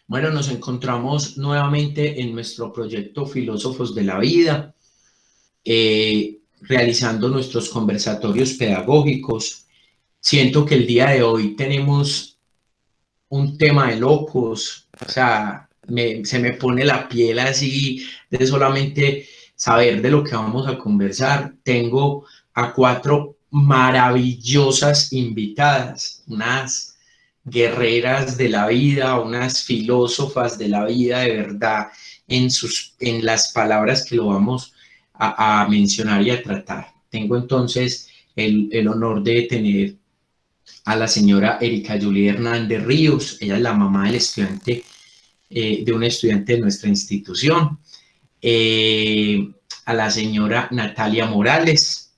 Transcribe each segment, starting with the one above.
Bueno, nos encontramos nuevamente en nuestro proyecto Filósofos de la Vida, realizando nuestros conversatorios pedagógicos. Siento que el día de hoy tenemos un tema de locos, o sea, se me pone la piel así de solamente saber de lo que vamos a conversar. Tengo a cuatro maravillosas invitadas, unas guerreras de la vida, unas filósofas de la vida de verdad en las palabras que lo vamos a mencionar y a tratar. Tengo entonces el honor de tener a la señora Erika Julie Hernández Ríos. Ella es la mamá del estudiante, de un estudiante de nuestra institución. A la señora Natalia Morales,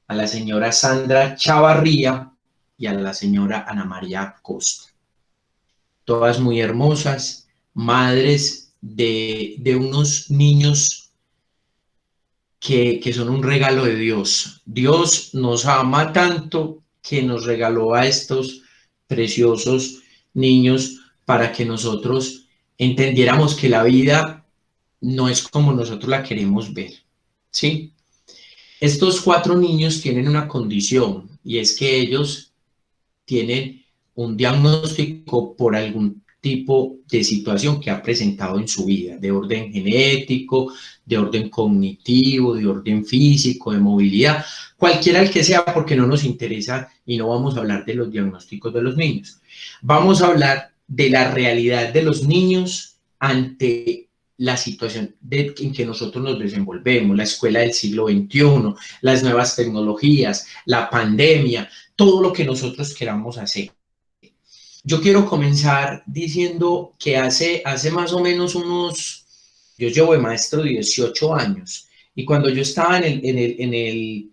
a la señora Sandra Chavarría y a la señora Ana María Costa. Todas muy hermosas, madres de unos niños que son un regalo de Dios. Dios nos ama tanto que nos regaló a estos preciosos niños para que nosotros entendiéramos que la vida no es como nosotros la queremos ver, ¿sí? Estos cuatro niños tienen una condición y es que ellos tienen un diagnóstico por algún tipo de situación que ha presentado en su vida, de orden genético, de orden cognitivo, de orden físico, de movilidad, cualquiera el que sea, porque no nos interesa y no vamos a hablar de los diagnósticos de los niños. Vamos a hablar de la realidad de los niños ante la situación en que nosotros nos desenvolvemos, la escuela del siglo XXI, las nuevas tecnologías, la pandemia, todo lo que nosotros queramos hacer. Yo quiero comenzar diciendo que hace más o menos yo llevo de maestro 18 años y cuando yo estaba en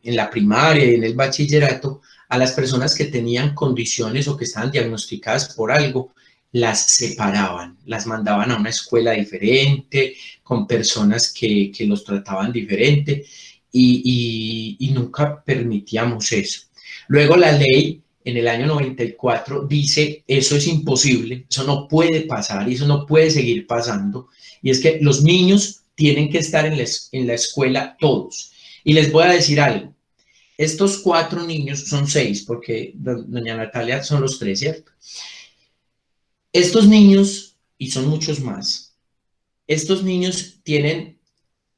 la primaria y en el bachillerato, a las personas que tenían condiciones o que estaban diagnosticadas por algo, las separaban, las mandaban a una escuela diferente, con personas que los trataban diferente y nunca permitíamos eso. Luego la ley en el año 94 dice, eso es imposible, eso no puede pasar y eso no puede seguir pasando, y es que los niños tienen que estar en la escuela todos. Y les voy a decir algo, estos cuatro niños, son seis, porque doña Natalia son los tres, ¿cierto? Estos niños, y son muchos más, estos niños tienen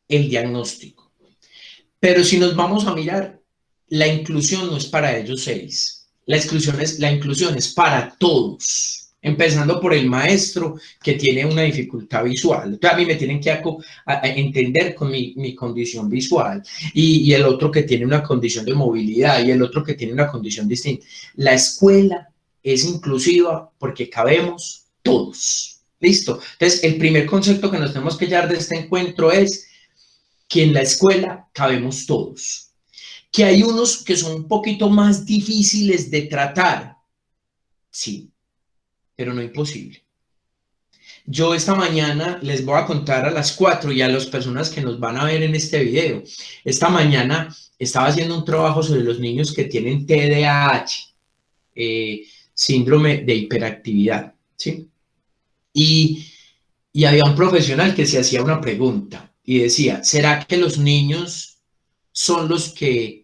el diagnóstico, pero si nos vamos a mirar, la inclusión no es para ellos seis, la inclusión es para todos, empezando por el maestro que tiene una dificultad visual. Entonces, a mí me tienen que entender con mi condición visual y el otro que tiene una condición de movilidad y el otro que tiene una condición distinta. La escuela es inclusiva porque cabemos todos. ¿Listo? Entonces, el primer concepto que nos tenemos que llevar de este encuentro es que en la escuela cabemos todos. Que hay unos que son un poquito más difíciles de tratar, sí, pero no imposible. Yo esta mañana les voy a contar a las 4 y a las personas que nos van a ver en este video. Esta mañana estaba haciendo un trabajo sobre los niños que tienen TDAH, síndrome de hiperactividad, ¿sí? Y había un profesional que se hacía una pregunta y decía, ¿será que los niños son los que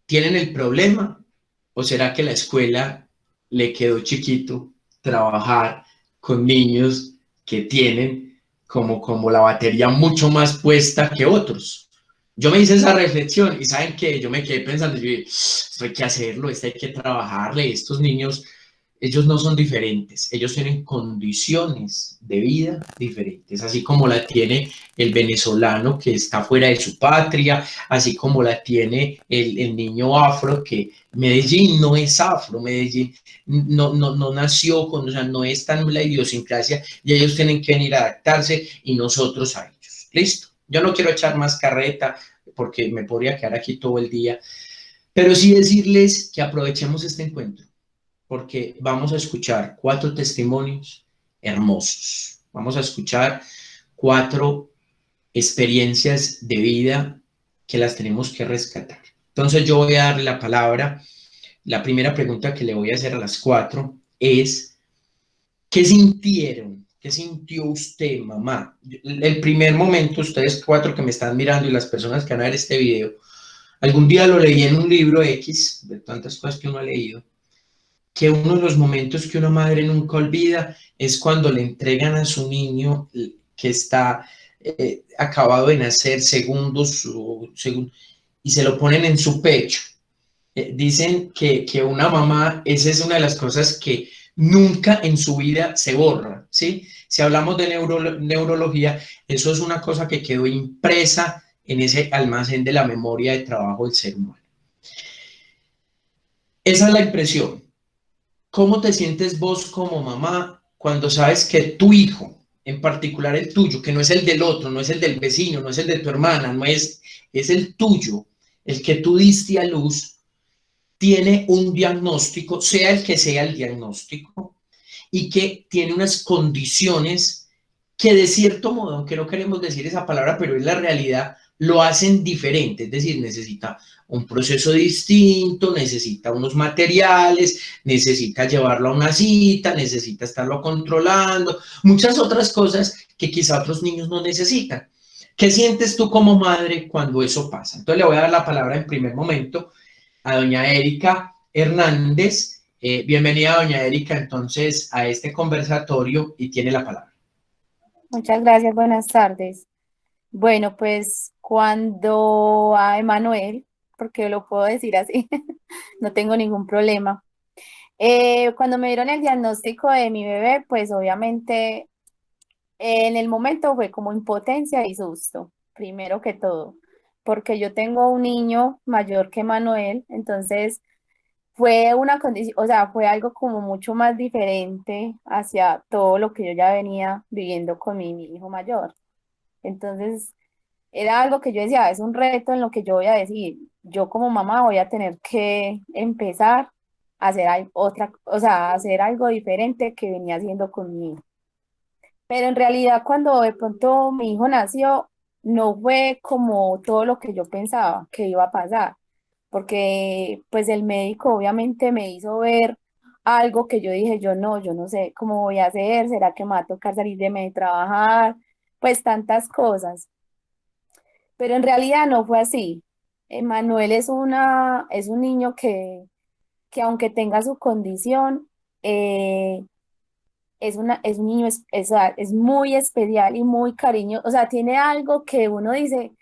tienen el problema o será que la escuela le quedó chiquito trabajar con niños que tienen como la batería mucho más puesta que otros? Yo me hice esa reflexión y saben que yo me quedé pensando, yo dije, esto hay que hacerlo, esto hay que trabajarle, estos niños, ellos no son diferentes, ellos tienen condiciones de vida diferentes, así como la tiene el venezolano que está fuera de su patria, así como la tiene el niño afro, que Medellín no es afro, Medellín no nació con, o sea, no es tan la idiosincrasia y ellos tienen que venir a adaptarse y nosotros a ellos. Listo. Yo no quiero echar más carreta porque me podría quedar aquí todo el día, pero sí decirles que aprovechemos este encuentro porque vamos a escuchar cuatro testimonios hermosos. Vamos a escuchar cuatro experiencias de vida que las tenemos que rescatar. Entonces yo voy a darle la palabra. La primera pregunta que le voy a hacer a las cuatro es, ¿Qué sintieron? ¿Qué sintió usted, mamá? El primer momento, ustedes cuatro que me están mirando y las personas que van a ver este video, algún día lo leí en un libro X, de tantas cosas que uno ha leído, que uno de los momentos que una madre nunca olvida es cuando le entregan a su niño que está acabado de nacer, segundos, y se lo ponen en su pecho. Dicen que una mamá, esa es una de las cosas que nunca en su vida se borra, ¿sí? Si hablamos de neurología, eso es una cosa que quedó impresa en ese almacén de la memoria de trabajo del ser humano. Esa es la impresión. ¿Cómo te sientes vos como mamá cuando sabes que tu hijo, en particular el tuyo, que no es el del otro, no es el del vecino, no es el de tu hermana, no es, es el tuyo, el que tú diste a luz, tiene un diagnóstico, sea el que sea el diagnóstico, y que tiene unas condiciones que de cierto modo, aunque no queremos decir esa palabra, pero es la realidad, lo hacen diferente, es decir, necesita un proceso distinto, necesita unos materiales, necesita llevarlo a una cita, necesita estarlo controlando, muchas otras cosas que quizá otros niños no necesitan. ¿Qué sientes tú como madre cuando eso pasa? Entonces le voy a dar la palabra en primer momento a doña Erika Hernández. Bienvenida, doña Erika, entonces a este conversatorio y tiene la palabra. Muchas gracias, buenas tardes. Bueno, pues cuando a Emanuel, porque lo puedo decir así, no tengo ningún problema. Cuando me dieron el diagnóstico de mi bebé, pues obviamente en el momento fue como impotencia y susto, primero que todo, porque yo tengo un niño mayor que Manuel, entonces fue una condición, o sea, fue algo como mucho más diferente hacia todo lo que yo ya venía viviendo con mi hijo mayor. Entonces, era algo que yo decía, es un reto en lo que yo voy a decir, yo como mamá voy a tener que empezar a hacer otra, o sea, a hacer algo diferente que venía haciendo con mi hijo. Pero en realidad cuando de pronto mi hijo nació, no fue como todo lo que yo pensaba que iba a pasar, porque pues el médico obviamente me hizo ver algo que yo dije, yo no sé cómo voy a hacer, será que me va a tocar salir de trabajar, pues tantas cosas. Pero en realidad no fue así. Manuel es un niño que aunque tenga su condición, es un niño, es muy especial y muy cariñoso. O sea, tiene algo que uno dice,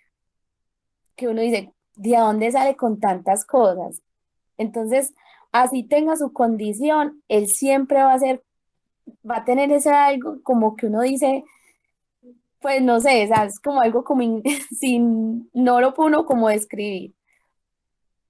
¿de dónde sale con tantas cosas? Entonces, así tenga su condición, él siempre va a tener ese algo como que uno dice, pues no sé, o sea, es como algo como sin, no lo puedo uno como describir.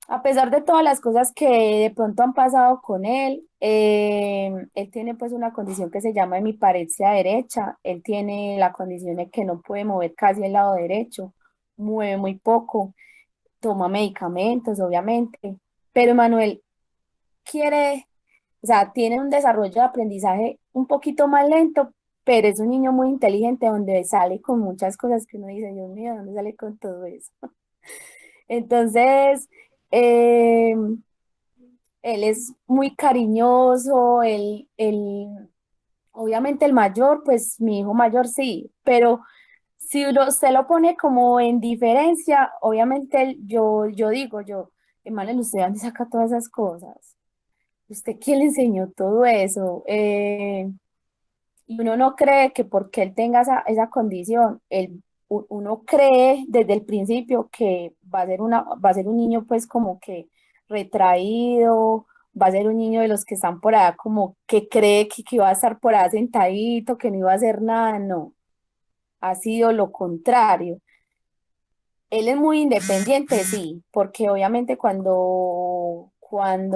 A pesar de todas las cosas que de pronto han pasado con él, él tiene pues una condición que se llama hemiparesia derecha. Él tiene la condición de que no puede mover casi el lado derecho, mueve muy poco, toma medicamentos, obviamente. Pero Manuel quiere, o sea, tiene un desarrollo de aprendizaje un poquito más lento, pero es un niño muy inteligente donde sale con muchas cosas que uno dice, Dios mío, ¿dónde sale con todo eso? Entonces, eh, él es muy cariñoso, obviamente el mayor, pues mi hijo mayor sí, pero si usted lo pone como en diferencia, obviamente yo digo, Emanuel, ¿usted de dónde saca todas esas cosas? ¿Usted quién le enseñó todo eso? Y uno no cree que porque él tenga esa condición, uno cree desde el principio que va a ser un niño pues como que retraído, va a ser un niño de los que están por allá como que cree que iba a estar por allá sentadito, que no iba a hacer nada, no, ha sido lo contrario. Él es muy independiente, sí, porque obviamente cuando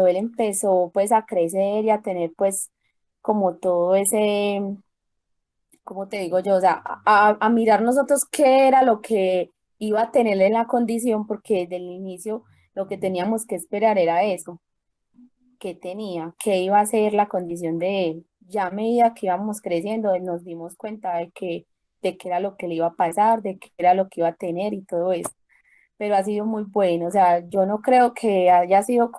él empezó pues a crecer y a tener pues como todo ese, como te digo yo, o sea, a mirar nosotros qué era lo que iba a tener en la condición, porque desde el inicio lo que teníamos que esperar era eso, qué tenía, qué iba a ser la condición de él. Ya a medida que íbamos creciendo, nos dimos cuenta de qué era lo que le iba a pasar, de qué era lo que iba a tener y todo eso. Pero ha sido muy bueno, o sea, yo no creo que haya sido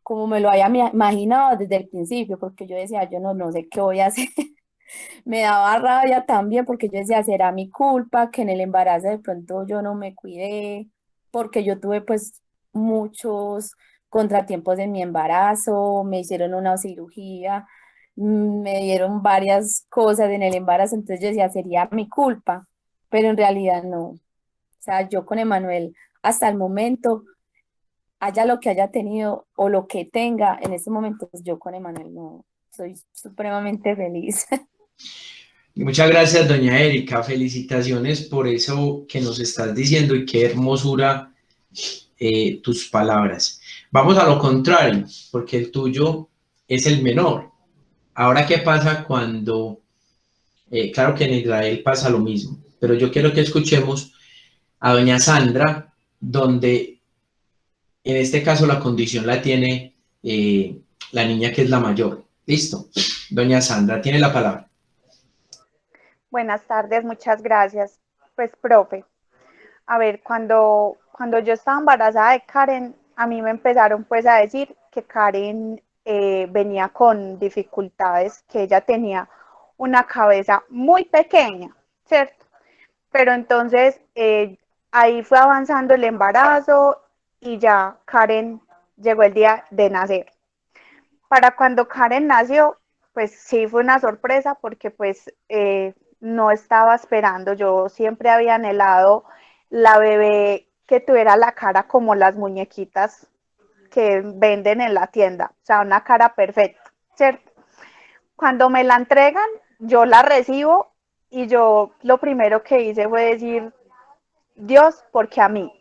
como me lo había imaginado desde el principio, porque yo decía, yo no sé qué voy a hacer. Me daba rabia también porque yo decía, será mi culpa que en el embarazo de pronto yo no me cuidé, porque yo tuve pues muchos contratiempos en mi embarazo, me hicieron una cirugía, me dieron varias cosas en el embarazo, entonces yo decía, sería mi culpa, pero en realidad no. O sea, yo con Emanuel hasta el momento, haya lo que haya tenido o lo que tenga en este momento, pues yo con Emanuel no, soy supremamente feliz. Muchas gracias, doña Erika. Felicitaciones por eso que nos estás diciendo y qué hermosura tus palabras. Vamos a lo contrario, porque el tuyo es el menor. Ahora, ¿qué pasa cuando, claro que en Israel pasa lo mismo, pero yo quiero que escuchemos a doña Sandra, donde en este caso la condición la tiene la niña que es la mayor. Listo. Doña Sandra, tiene la palabra. Buenas tardes, muchas gracias. Pues, profe, a ver, cuando yo estaba embarazada de Karen, a mí me empezaron pues a decir que Karen venía con dificultades, que ella tenía una cabeza muy pequeña, ¿cierto? Pero entonces ahí fue avanzando el embarazo y ya Karen llegó el día de nacer. Para cuando Karen nació, pues sí fue una sorpresa porque pues no estaba esperando, yo siempre había anhelado la bebé que tuviera la cara como las muñequitas que venden en la tienda, o sea, una cara perfecta, ¿cierto? Cuando me la entregan, yo la recibo y yo lo primero que hice fue decir, Dios, porque a mí,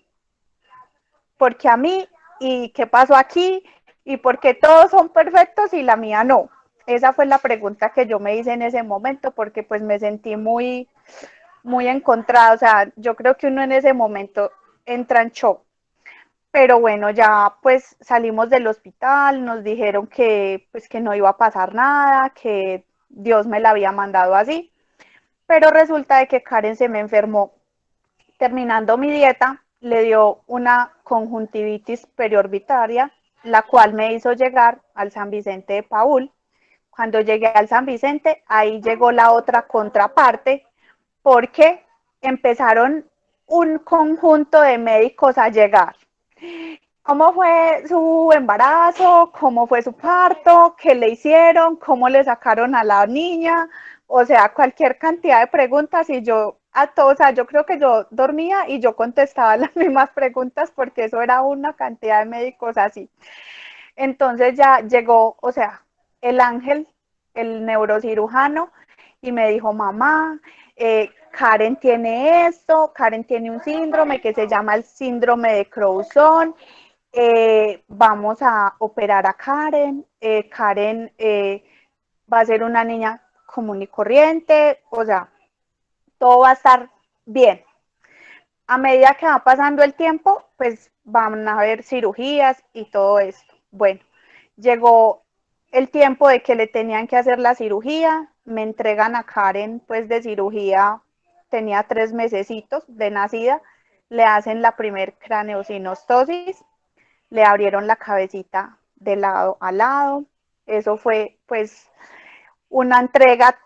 y qué pasó aquí, y por qué todos son perfectos y la mía no. Esa fue la pregunta que yo me hice en ese momento, porque pues me sentí muy encontrada, o sea, yo creo que uno en ese momento entra en shock. Pero bueno, ya pues salimos del hospital, nos dijeron que pues que no iba a pasar nada, que Dios me la había mandado así, pero resulta de que Karen se me enfermó. Terminando mi dieta, le dio una conjuntivitis periorbitaria, la cual me hizo llegar al San Vicente de Paúl. Cuando llegué al San Vicente, ahí llegó la otra contraparte, porque empezaron un conjunto de médicos a llegar. ¿Cómo fue su embarazo? ¿Cómo fue su parto? ¿Qué le hicieron? ¿Cómo le sacaron a la niña? O sea, cualquier cantidad de preguntas y yo a todos, o sea, yo creo que yo dormía y yo contestaba las mismas preguntas porque eso era una cantidad de médicos así. Entonces ya llegó, o sea, el ángel, el neurocirujano, y me dijo, mamá, Karen tiene esto, Karen tiene un síndrome que se llama el síndrome de Crouzon, vamos a operar a Karen, Karen va a ser una niña común y corriente, o sea, todo va a estar bien. A medida que va pasando el tiempo, pues van a haber cirugías y todo esto. Bueno, llegó el tiempo de que le tenían que hacer la cirugía, me entregan a Karen pues de cirugía, tenía 3 mesecitos de nacida, le hacen la primer craneosinostosis, le abrieron la cabecita de lado a lado, eso fue pues una entrega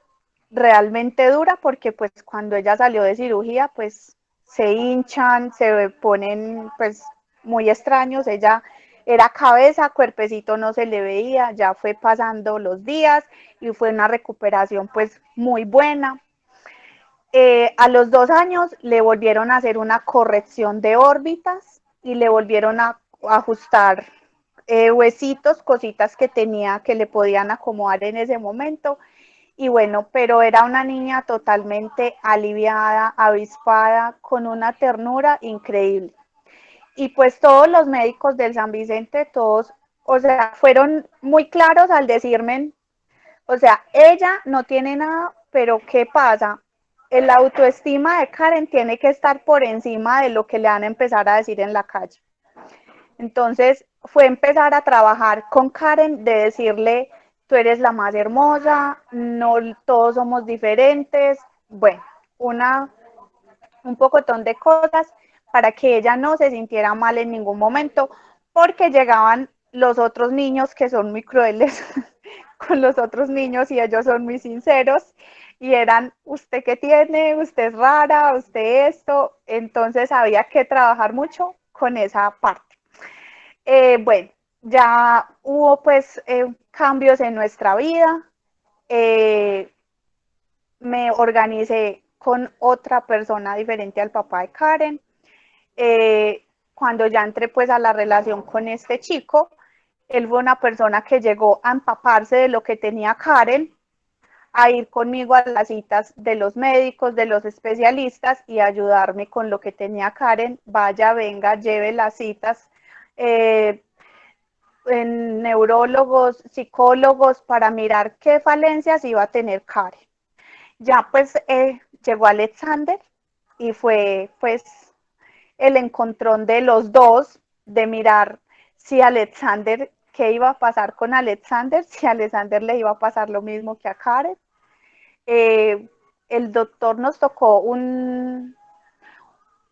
realmente dura porque pues cuando ella salió de cirugía pues se hinchan, se ponen pues muy extraños, ella era cabeza, cuerpecito no se le veía, ya fue pasando los días y fue una recuperación pues muy buena. A los 2 años le volvieron a hacer una corrección de órbitas y le volvieron a ajustar huesitos, cositas que tenía que le podían acomodar en ese momento. Y bueno, pero era una niña totalmente aliviada, avispada, con una ternura increíble. Y pues todos los médicos del San Vicente, todos, o sea, fueron muy claros al decirme, o sea, ella no tiene nada, pero ¿qué pasa? El autoestima de Karen tiene que estar por encima de lo que le van a empezar a decir en la calle. Entonces fue empezar a trabajar con Karen, de decirle, tú eres la más hermosa, no todos somos diferentes, bueno, un pocotón de cosas para que ella no se sintiera mal en ningún momento, porque llegaban los otros niños que son muy crueles con los otros niños y ellos son muy sinceros y eran, ¿usted qué tiene? ¿Usted es rara? ¿Usted esto? Entonces había que trabajar mucho con esa parte. Bueno, ya hubo pues cambios en nuestra vida. Me organicé con otra persona diferente al papá de Karen. Cuando ya entré pues a la relación con este chico, él fue una persona que llegó a empaparse de lo que tenía Karen, a ir conmigo a las citas de los médicos, de los especialistas y ayudarme con lo que tenía Karen. Vaya, venga, lleve las citas en neurólogos, psicólogos para mirar qué falencias iba a tener Karen. Ya pues llegó Alexander y fue pues el encontrón de los dos, de mirar si Alexander, qué iba a pasar con Alexander, si a Alexander le iba a pasar lo mismo que a Karen. El doctor nos tocó un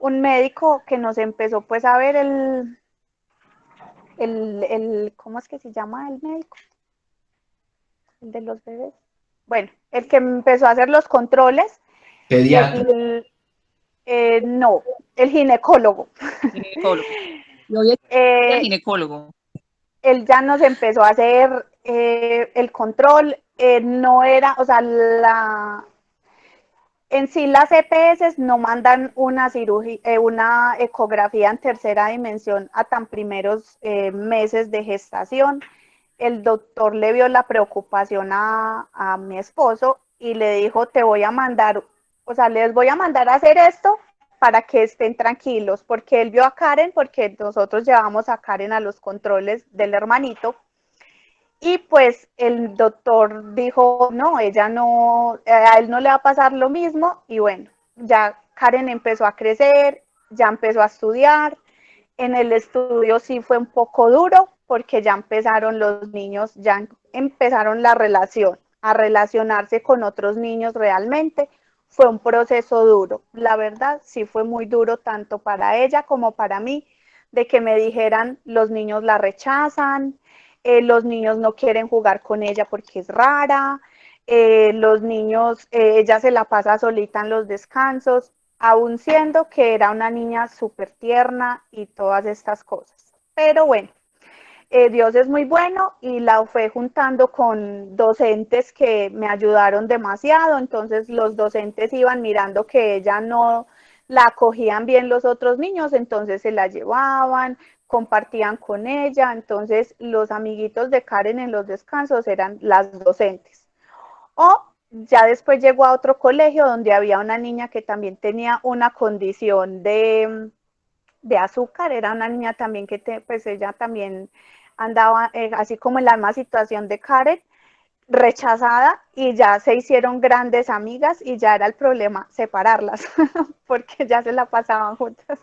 médico que nos empezó pues a ver ¿cómo es que se llama el médico? El de los bebés. Bueno, el que empezó a hacer los controles. Pediatra. No, el ginecólogo. Ginecólogo. Y hoy es el ginecólogo. Él ya nos empezó a hacer el control. No era, o sea, en sí las EPS no mandan una cirugía, una ecografía en tercera dimensión a tan primeros meses de gestación. El doctor le vio la preocupación a mi esposo y le dijo, te voy a mandar, o sea, les voy a mandar a hacer esto para que estén tranquilos, porque él vio a Karen, porque nosotros llevamos a Karen a los controles del hermanito, y pues el doctor dijo, no, ella no, a él no le va a pasar lo mismo, y bueno, ya Karen empezó a crecer, ya empezó a estudiar. En el estudio sí fue un poco duro, porque ya empezaron los niños, ya empezaron la relación, a relacionarse con otros niños realmente. Fue un proceso duro, la verdad sí fue muy duro tanto para ella como para mí, de que me dijeran los niños la rechazan, los niños no quieren jugar con ella porque es rara, los niños, ella se la pasa solita en los descansos, aún siendo que era una niña súper tierna y todas estas cosas. Pero bueno, Dios es muy bueno y la fue juntando con docentes que me ayudaron demasiado, entonces los docentes iban mirando que ella no la acogían bien los otros niños, entonces se la llevaban, compartían con ella, entonces los amiguitos de Karen en los descansos eran las docentes. O ya después llegó a otro colegio donde había una niña que también tenía una condición de azúcar, era una niña también que pues ella también andaba así como en la misma situación de Karen, rechazada, y ya se hicieron grandes amigas y ya era el problema separarlas porque ya se la pasaban juntas.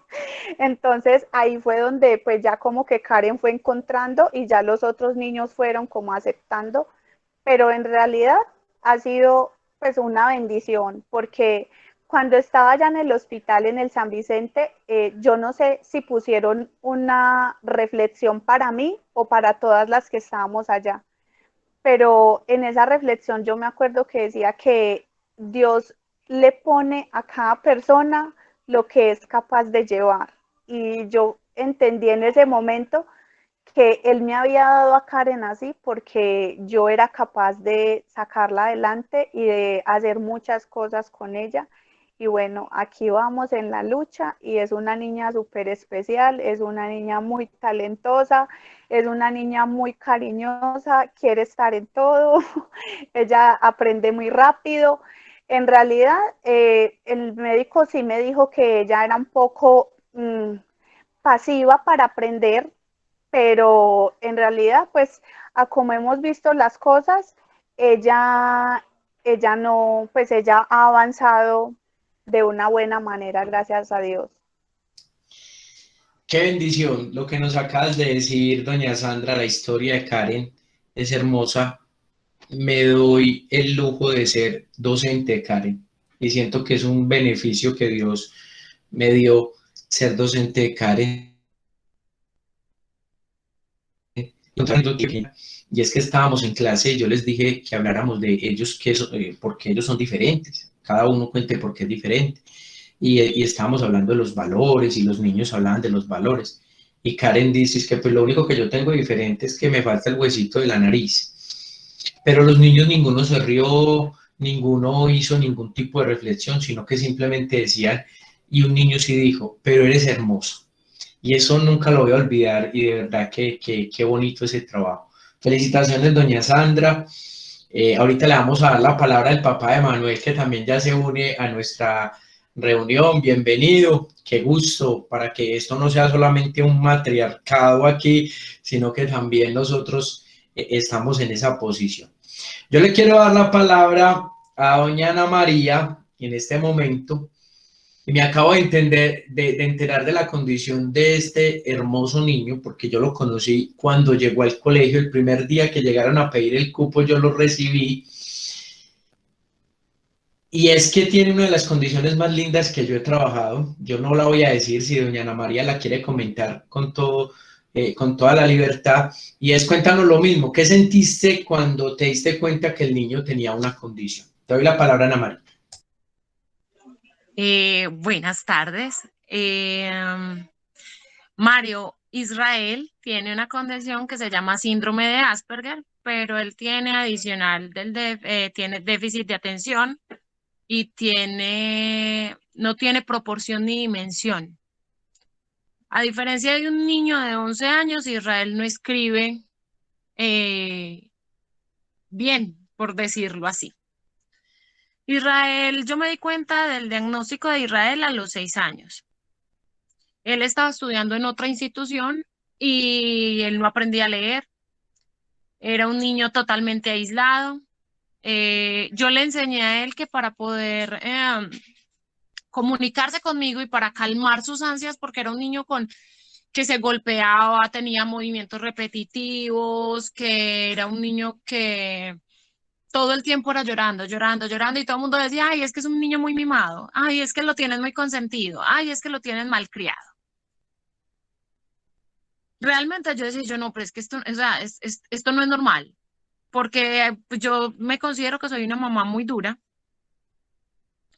Entonces ahí fue donde pues ya como que Karen fue encontrando y ya los otros niños fueron como aceptando, pero en realidad ha sido pues una bendición, porque cuando estaba ya en el hospital en el San Vicente, yo no sé si pusieron una reflexión para mí o para todas las que estábamos allá, pero en esa reflexión yo me acuerdo que decía que Dios le pone a cada persona lo que es capaz de llevar, y yo entendí en ese momento que él me había dado a Karen así porque yo era capaz de sacarla adelante y de hacer muchas cosas con ella. Y bueno, aquí vamos en la lucha y es una niña súper especial, es una niña muy talentosa, es una niña muy cariñosa, quiere estar en todo, ella aprende muy rápido. En realidad, el médico sí me dijo que ella era un poco pasiva para aprender, pero en realidad, pues, a como hemos visto las cosas, ella, ella no, pues ella ha avanzado de una buena manera, gracias a Dios. Qué bendición lo que nos acabas de decir, doña Sandra. La historia de Karen es hermosa. Me doy el lujo de ser docente de Karen y siento que es un beneficio que Dios me dio ser docente de Karen. y es que estábamos en clase y yo les dije que habláramos de ellos, porque ellos son diferentes, cada uno cuente por qué es diferente. Y estábamos hablando de los valores y los niños hablaban de los valores. Y Karen dice, es que pues lo único que yo tengo diferente es que me falta el huesito de la nariz. Pero los niños ninguno se rió, ninguno hizo ningún tipo de reflexión, sino que simplemente decían, y un niño sí dijo, pero eres hermoso. Y eso nunca lo voy a olvidar y de verdad que bonito ese trabajo. Felicitaciones, doña Sandra. Ahorita le vamos a dar la palabra al papá de Manuel, que también ya se une a nuestra reunión. Bienvenido, qué gusto, para que esto no sea solamente un matriarcado aquí, sino que también nosotros estamos en esa posición. Yo le quiero dar la palabra a doña Ana María en este momento. Y me acabo de enterar de la condición de este hermoso niño, porque yo lo conocí cuando llegó al colegio, el primer día que llegaron a pedir el cupo, yo lo recibí. Y es que tiene una de las condiciones más lindas que yo he trabajado. Yo no la voy a decir, si doña Ana María la quiere comentar con toda la libertad. Y es, cuéntanos lo mismo, ¿qué sentiste cuando te diste cuenta que el niño tenía una condición? Te doy la palabra, Ana María. Buenas tardes. Mario Israel tiene una condición que se llama síndrome de Asperger, pero él tiene adicional tiene déficit de atención y no tiene proporción ni dimensión. A diferencia de un niño de 11 años, Israel no escribe bien, por decirlo así. Israel, yo me di cuenta del diagnóstico de Israel a los 6 años. Él estaba estudiando en otra institución y él no aprendía a leer. Era un niño totalmente aislado. Yo le enseñé a él que para poder comunicarse conmigo y para calmar sus ansias, porque era un niño que se golpeaba, tenía movimientos repetitivos, que era un niño que todo el tiempo era llorando, llorando, llorando, y todo el mundo decía, ay, es que es un niño muy mimado, ay, es que lo tienen muy consentido, ay, es que lo tienen malcriado. Realmente yo decía, yo no, pero es que esto, o sea, esto no es normal, porque pues, yo me considero que soy una mamá muy dura,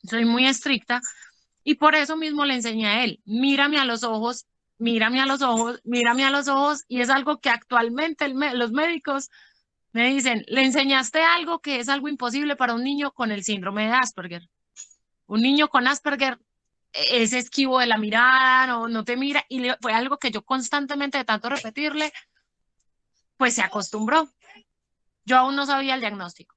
soy muy estricta, y por eso mismo le enseñé a él, mírame a los ojos, mírame a los ojos, mírame a los ojos, y es algo que actualmente los médicos me dicen, le enseñaste algo que es algo imposible para un niño con el síndrome de Asperger. Un niño con Asperger es esquivo de la mirada, no te mira, y fue algo que yo constantemente de tanto repetirle, pues se acostumbró. Yo aún no sabía el diagnóstico.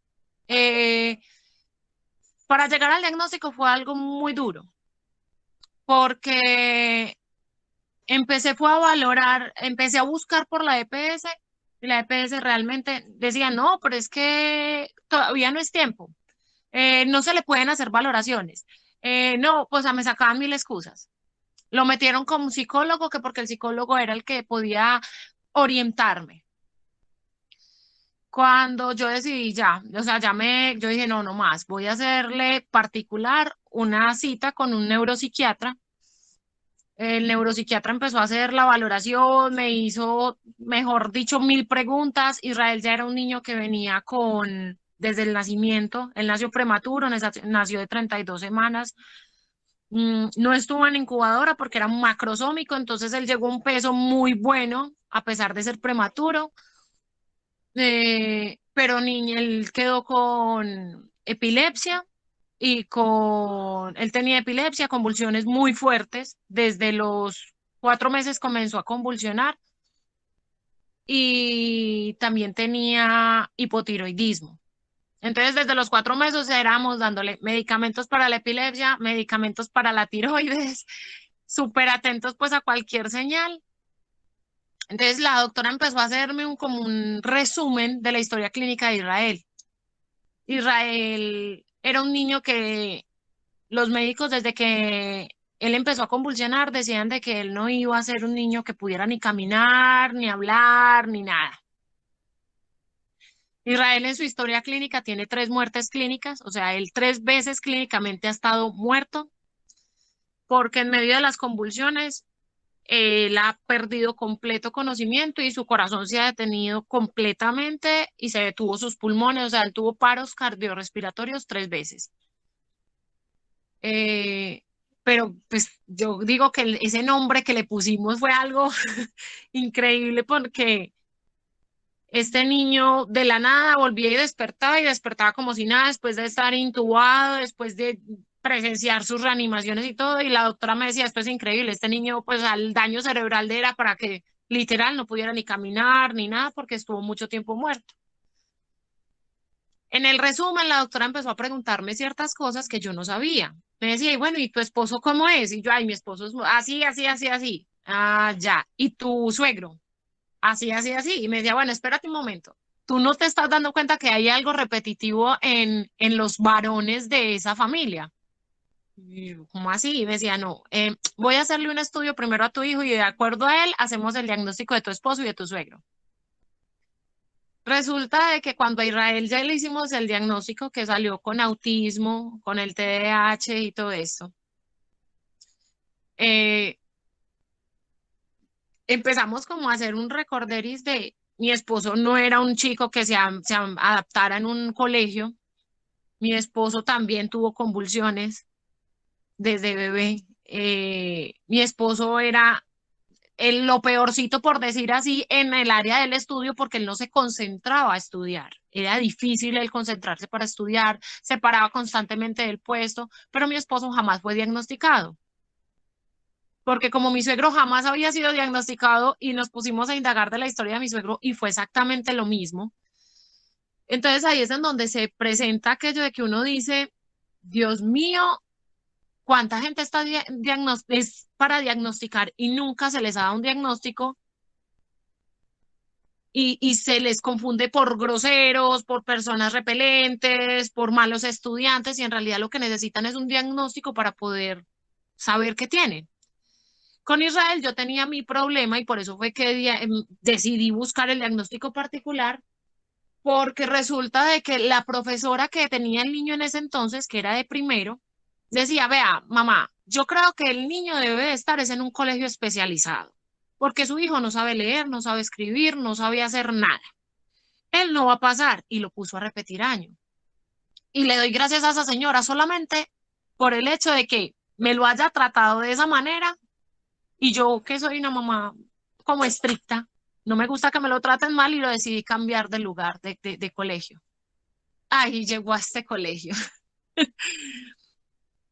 Para llegar al diagnóstico fue algo muy duro, porque fue a valorar, empecé a buscar por la EPS, y la EPS realmente decía, no, pero es que todavía no es tiempo. No se le pueden hacer valoraciones. No, pues me sacaban mil excusas. Lo metieron como psicólogo, que porque el psicólogo era el que podía orientarme. Cuando yo decidí o sea, yo dije, no, no más, voy a hacerle particular una cita con un neuropsiquiatra. El neuropsiquiatra empezó a hacer la valoración, me hizo, mejor dicho, mil preguntas. Israel ya era un niño que venía desde el nacimiento, él nació prematuro, nació de 32 semanas. No estuvo en incubadora porque era macrosómico, entonces él llegó a un peso muy bueno, a pesar de ser prematuro. Pero él quedó con epilepsia él tenía epilepsia, convulsiones muy fuertes. Desde los 4 meses comenzó a convulsionar y también tenía hipotiroidismo. Entonces, desde los 4 meses éramos dándole medicamentos para la epilepsia, medicamentos para la tiroides, súper atentos pues a cualquier señal. Entonces, la doctora empezó a hacerme como un resumen de la historia clínica de Israel. Israel era un niño que los médicos, desde que él empezó a convulsionar, decían de que él no iba a ser un niño que pudiera ni caminar, ni hablar, ni nada. Israel en su historia clínica tiene 3 muertes clínicas, o sea, él 3 veces clínicamente ha estado muerto, porque en medio de las convulsiones él ha perdido completo conocimiento y su corazón se ha detenido completamente y se detuvo sus pulmones, o sea, él tuvo paros cardiorrespiratorios 3 veces. Pero pues yo digo que ese nombre que le pusimos fue algo increíble porque este niño de la nada volvía y despertaba como si nada, después de estar intubado, después de presenciar sus reanimaciones y todo, y la doctora me decía, esto es increíble, este niño pues al daño cerebral era para que literal no pudiera ni caminar ni nada porque estuvo mucho tiempo muerto. En el resumen, la doctora empezó a preguntarme ciertas cosas que yo no sabía. Me decía, y bueno, ¿y tu esposo cómo es? Y yo, ay, mi esposo es así, así, así, así. Ah, ya. ¿Y tu suegro? Así, así, así. Y me decía, bueno, espérate un momento. ¿Tú no te estás dando cuenta que hay algo repetitivo en los varones de esa familia? Y yo, ¿cómo así? Y me decía, no, voy a hacerle un estudio primero a tu hijo y de acuerdo a él hacemos el diagnóstico de tu esposo y de tu suegro. Resulta de que cuando a Israel ya le hicimos el diagnóstico que salió con autismo, con el TDAH y todo eso, eh, empezamos como a hacer un recorderis de mi esposo no era un chico que se adaptara en un colegio, mi esposo también tuvo convulsiones desde bebé, mi esposo era lo peorcito, por decir así, en el área del estudio porque él no se concentraba a estudiar. Era difícil el concentrarse para estudiar, se paraba constantemente del puesto, pero mi esposo jamás fue diagnosticado. Porque como mi suegro jamás había sido diagnosticado y nos pusimos a indagar de la historia de mi suegro y fue exactamente lo mismo. Entonces ahí es en donde se presenta aquello de que uno dice, Dios mío, ¿cuánta gente está es para diagnosticar y nunca se les ha dado un diagnóstico? Y se les confunde por groseros, por personas repelentes, por malos estudiantes, y en realidad lo que necesitan es un diagnóstico para poder saber qué tienen. Con Israel yo tenía mi problema y por eso fue que decidí buscar el diagnóstico particular, porque resulta de que la profesora que tenía el niño en ese entonces, que era de primero, decía, vea, mamá, yo creo que el niño debe de estar es en un colegio especializado, porque su hijo no sabe leer, no sabe escribir, no sabe hacer nada. Él no va a pasar y lo puso a repetir año. Y le doy gracias a esa señora solamente por el hecho de que me lo haya tratado de esa manera y yo que soy una mamá como estricta, no me gusta que me lo traten mal y lo decidí cambiar de lugar, de colegio. Ahí llegó a este colegio.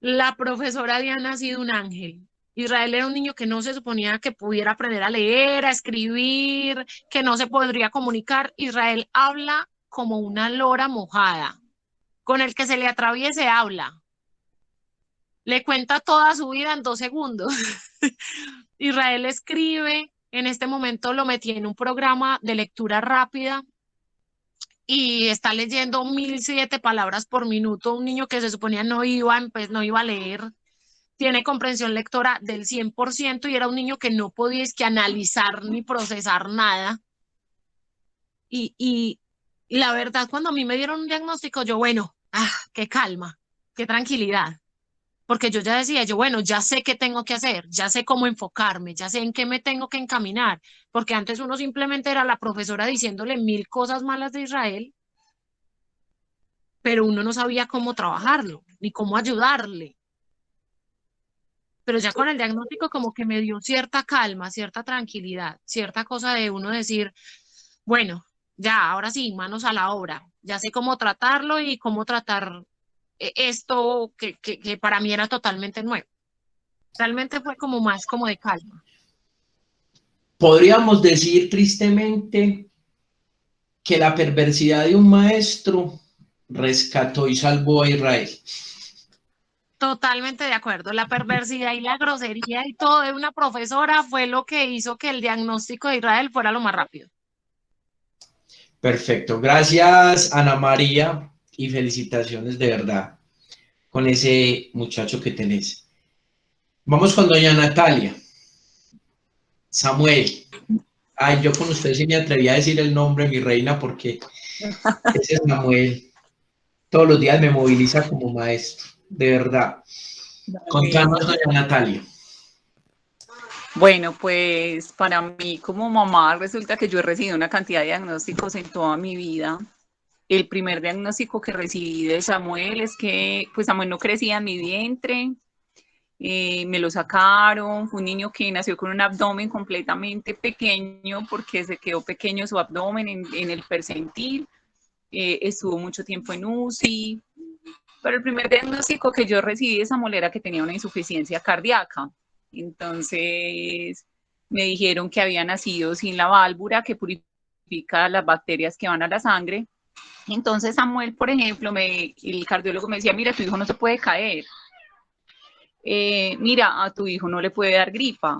La profesora Diana ha sido un ángel. Israel era un niño que no se suponía que pudiera aprender a leer, a escribir, que no se podría comunicar. Israel habla como una lora mojada. Con el que se le atraviese habla. Le cuenta toda su vida en 2 segundos. Israel escribe. En este momento lo metí en un programa de lectura rápida y está leyendo 1007 palabras por minuto. Un niño que se suponía no iba a leer. Tiene comprensión lectora del 100% y era un niño que no podía que analizar ni procesar nada. Y la verdad, cuando a mí me dieron un diagnóstico, yo, bueno, qué calma, qué tranquilidad. Porque yo ya decía, yo, bueno, ya sé qué tengo que hacer, ya sé cómo enfocarme, ya sé en qué me tengo que encaminar. Porque antes uno simplemente era la profesora diciéndole 1000 cosas malas de Israel, pero uno no sabía cómo trabajarlo, ni cómo ayudarle. Pero ya con el diagnóstico como que me dio cierta calma, cierta tranquilidad, cierta cosa de uno decir, bueno, ya, ahora sí, manos a la obra, ya sé cómo tratarlo y cómo tratar esto que para mí era totalmente nuevo. Realmente fue como más como de calma. Podríamos decir tristemente que la perversidad de un maestro rescató y salvó a Israel. Totalmente de acuerdo. La perversidad y la grosería y todo de una profesora fue lo que hizo que el diagnóstico de Israel fuera lo más rápido. Perfecto. Gracias, Ana María, y felicitaciones de verdad con ese muchacho que tenés. Vamos con doña Natalia. Samuel. Ay, yo con usted sí me atreví a decir el nombre, mi reina, porque ese es Samuel. Todos los días me moviliza como maestro, de verdad. Contanos, doña Natalia. Bueno, pues para mí como mamá resulta que yo he recibido una cantidad de diagnósticos en toda mi vida. El primer diagnóstico que recibí de Samuel es que pues Samuel no crecía en mi vientre, me lo sacaron, fue un niño que nació con un abdomen completamente pequeño porque se quedó pequeño su abdomen en el percentil, estuvo mucho tiempo en UCI, pero el primer diagnóstico que yo recibí de Samuel era que tenía una insuficiencia cardíaca. Entonces me dijeron que había nacido sin la válvula que purifica las bacterias que van a la sangre. Entonces Samuel, por ejemplo, el cardiólogo me decía, mira, tu hijo no se puede caer, mira, a tu hijo no le puede dar gripa,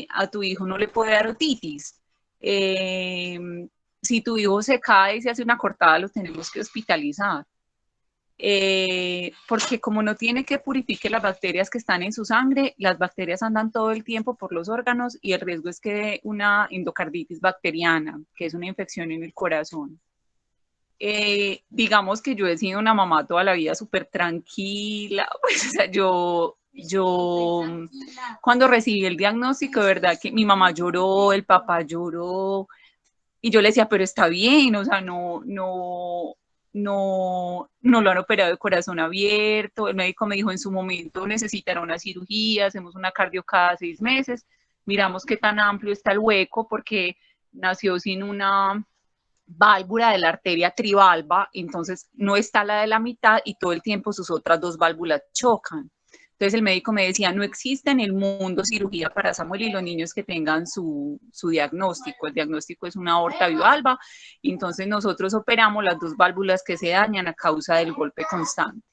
a tu hijo no le puede dar otitis. Si tu hijo se cae y se hace una cortada, lo tenemos que hospitalizar. Porque como no tiene que purificar las bacterias que están en su sangre, las bacterias andan todo el tiempo por los órganos y el riesgo es que dé una endocarditis bacteriana, que es una infección en el corazón. Digamos que yo he sido una mamá toda la vida súper tranquila, pues, o sea, yo cuando recibí el diagnóstico, de verdad que mi mamá lloró, el papá lloró, y yo le decía, pero está bien, o sea, no lo han operado de corazón abierto, el médico me dijo en su momento necesitará una cirugía, hacemos una cardio cada 6 meses, miramos qué tan amplio está el hueco, porque nació sin una válvula de la arteria trivalva, entonces no está la de la mitad y todo el tiempo sus otras dos válvulas chocan. Entonces el médico me decía, no existe en el mundo cirugía para Samuel y los niños que tengan su diagnóstico. El diagnóstico es una aorta bivalva, entonces nosotros operamos las dos válvulas que se dañan a causa del golpe constante,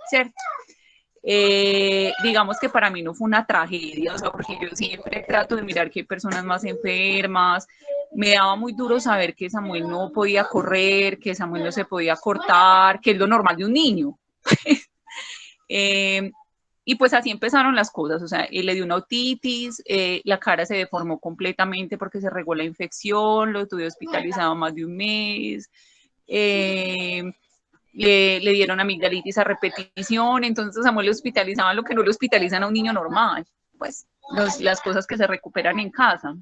¿cierto? Digamos que para mí no fue una tragedia, o sea, porque yo siempre trato de mirar que hay personas más enfermas. Me daba muy duro saber que Samuel no podía correr, que Samuel no se podía cortar, que es lo normal de un niño. Y pues así empezaron las cosas, o sea, él le dio una otitis, la cara se deformó completamente porque se regó la infección, lo tuve hospitalizado más de un mes, le dieron amigdalitis a repetición, entonces a Samuel le hospitalizaban lo que no le hospitalizan a un niño normal, pues las cosas que se recuperan en casa.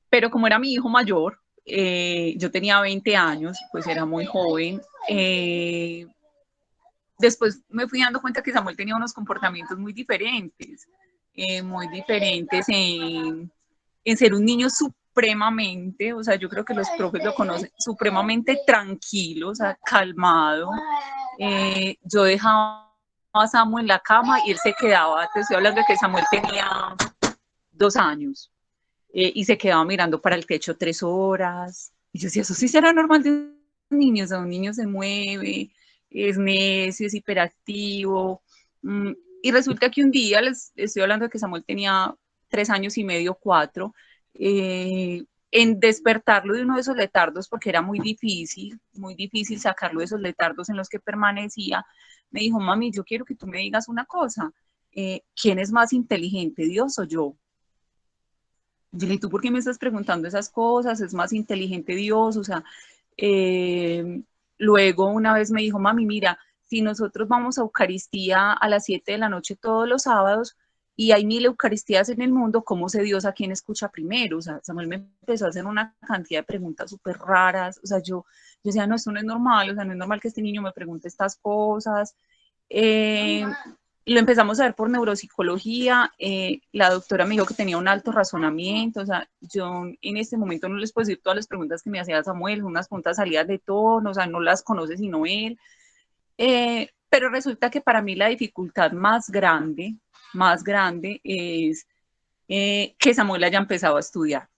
Pero como era mi hijo mayor, yo tenía 20 años, pues era muy joven, después me fui dando cuenta que Samuel tenía unos comportamientos muy diferentes en ser un niño supremamente, o sea, yo creo que los profes lo conocen, supremamente tranquilo, o sea, calmado. Yo dejaba a Samuel en la cama y él se quedaba, te estoy hablando de que Samuel tenía 2 años, y se quedaba mirando para el techo 3 horas. Y yo decía, eso sí será normal de un niño, o sea, un niño se mueve, es necio, es hiperactivo. Y resulta que un día, les estoy hablando de que Samuel tenía 3 años y medio, 4, en despertarlo de uno de esos letardos, porque era muy difícil sacarlo de esos letardos en los que permanecía, me dijo, mami, yo quiero que tú me digas una cosa, ¿quién es más inteligente, Dios o yo? Yo le dije, ¿tú por qué me estás preguntando esas cosas? ¿Es más inteligente Dios? O sea, luego una vez me dijo, mami, mira, si nosotros vamos a Eucaristía a las 7 de la noche todos los sábados y hay 1000 Eucaristías en el mundo, ¿cómo sé Dios a quién escucha primero? O sea, Samuel me empezó a hacer una cantidad de preguntas súper raras. O sea, yo decía, no, esto no es normal, o sea, no es normal que este niño me pregunte estas cosas. Lo empezamos a ver por neuropsicología, la doctora me dijo que tenía un alto razonamiento, o sea, yo en este momento no les puedo decir todas las preguntas que me hacía Samuel, unas preguntas salidas de tono, o sea, no las conoce sino él, pero resulta que para mí la dificultad más grande es que Samuel haya empezado a estudiar.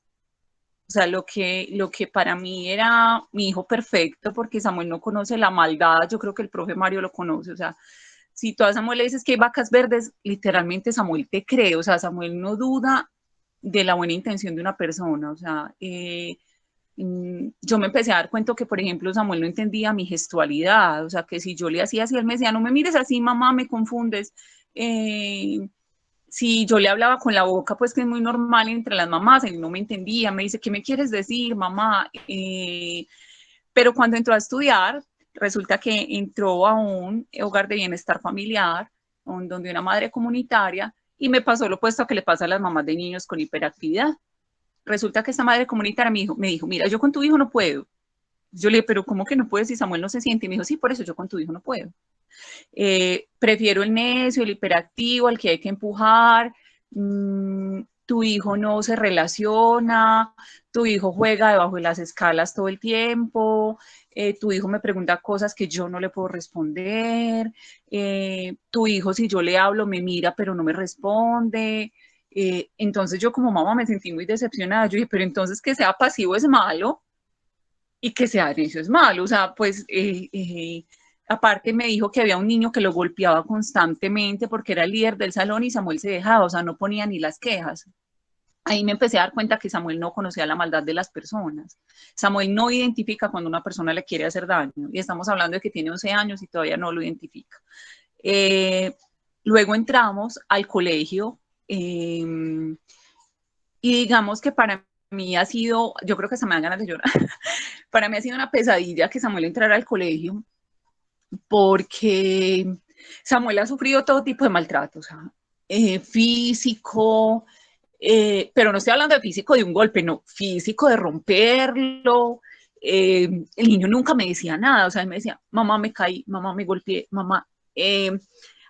O sea, lo que para mí era mi hijo perfecto, porque Samuel no conoce la maldad, yo creo que el profe Mario lo conoce, o sea, si tú a Samuel le dices que hay vacas verdes, literalmente Samuel te cree, o sea, Samuel no duda de la buena intención de una persona, o sea, yo me empecé a dar cuenta que, por ejemplo, Samuel no entendía mi gestualidad, o sea, que si yo le hacía así, él me decía, no me mires así, mamá, me confundes. Si yo le hablaba con la boca, pues que es muy normal entre las mamás, él no me entendía, me dice, ¿qué me quieres decir, mamá? Pero cuando entró a estudiar, resulta que entró a un hogar de bienestar familiar, donde una madre comunitaria, Y me pasó lo opuesto a que le pasa a las mamás de niños con hiperactividad. Resulta que esta madre comunitaria me dijo, mira, yo con tu hijo no puedo. Yo le dije, pero ¿cómo que no puedes si Samuel no se siente? Y me dijo, sí, por eso yo con tu hijo no puedo. Prefiero el necio, el hiperactivo, al que hay que empujar. Tu hijo no se relaciona, tu hijo juega debajo de las escalas todo el tiempo, tu hijo me pregunta cosas que yo no le puedo responder, tu hijo si yo le hablo me mira pero no me responde. Entonces yo como mamá me sentí muy decepcionada. Yo dije, pero entonces que sea pasivo es malo y que sea necio es malo. O sea, pues aparte me dijo que había un niño que lo golpeaba constantemente porque era el líder del salón y Samuel se dejaba, o sea, no ponía ni las quejas. Ahí me empecé a dar cuenta que Samuel no conocía la maldad de las personas. Samuel no identifica cuando una persona le quiere hacer daño. Y estamos hablando de que tiene 11 años y todavía no lo identifica. Luego entramos al colegio y digamos que para mí ha sido, yo creo que se me dan ganas de llorar, para mí ha sido una pesadilla que Samuel entrara al colegio porque Samuel ha sufrido todo tipo de maltrato, o sea, físico, pero no estoy hablando de físico de un golpe, no, físico de romperlo. El niño nunca me decía nada, o sea, él me decía, mamá me caí, mamá me golpeé, mamá.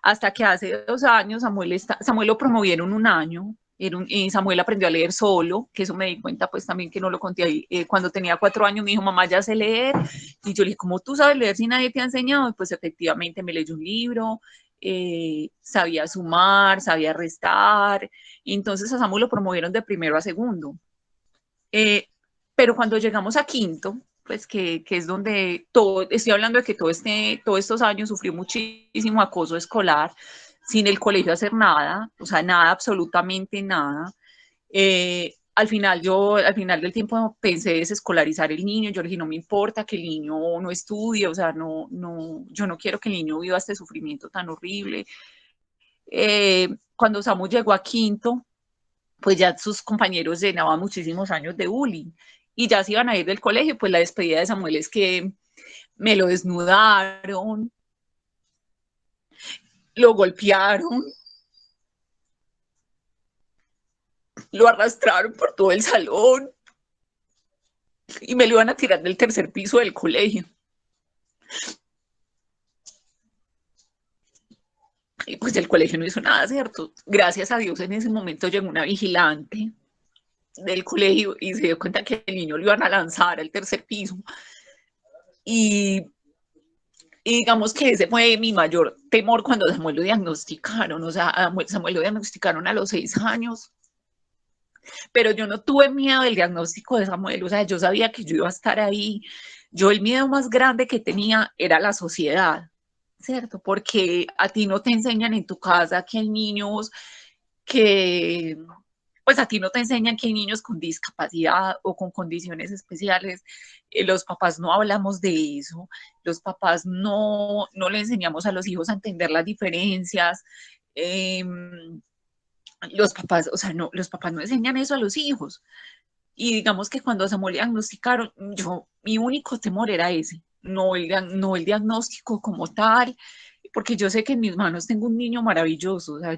Hasta que hace 2 años Samuel lo promovieron un año, Samuel aprendió a leer solo, que eso me di cuenta pues también que no lo conté ahí. Cuando tenía 4 años me dijo, mamá, ya sé leer, y yo le dije, ¿cómo tú sabes leer si nadie te ha enseñado? Y pues efectivamente me leyó un libro, sabía sumar, sabía restar, y entonces a Samuel lo promovieron de primero a segundo. Pero cuando llegamos a quinto, pues que es donde todo, estoy hablando de que todos estos años sufrió muchísimo acoso escolar, sin el colegio hacer nada, o sea, nada, absolutamente nada. Al final del tiempo pensé desescolarizar el niño. Yo le dije, no me importa que el niño no estudie, o sea, yo no quiero que el niño viva este sufrimiento tan horrible. Cuando Samu llegó a quinto, pues ya sus compañeros llenaban muchísimos años de bullying y ya se iban a ir del colegio. Pues la despedida de Samuel es que me lo desnudaron, lo golpearon, lo arrastraron por todo el salón y me lo iban a tirar del tercer piso del colegio. Y pues el colegio no hizo nada, ¿cierto? Gracias a Dios en ese momento llegó una vigilante del colegio y se dio cuenta que el niño lo iban a lanzar al tercer piso. Y digamos que ese fue mi mayor temor cuando Samuel lo diagnosticaron. O sea, a Samuel lo diagnosticaron a los 6 años. Pero yo no tuve miedo del diagnóstico de Samuel. O sea, yo sabía que yo iba a estar ahí. Yo el miedo más grande que tenía era la sociedad, ¿cierto? Porque a ti no te enseñan en tu casa que hay niños que, pues a ti no te enseñan que hay niños con discapacidad o con condiciones especiales. Los papás no hablamos de eso, los papás no le enseñamos a los hijos a entender las diferencias. Los papás, o sea, no, los papás no enseñan eso a los hijos. Y digamos que cuando a Samuel diagnosticaron, mi único temor era ese, no el diagnóstico como tal, porque yo sé que en mis manos tengo un niño maravilloso. O sea,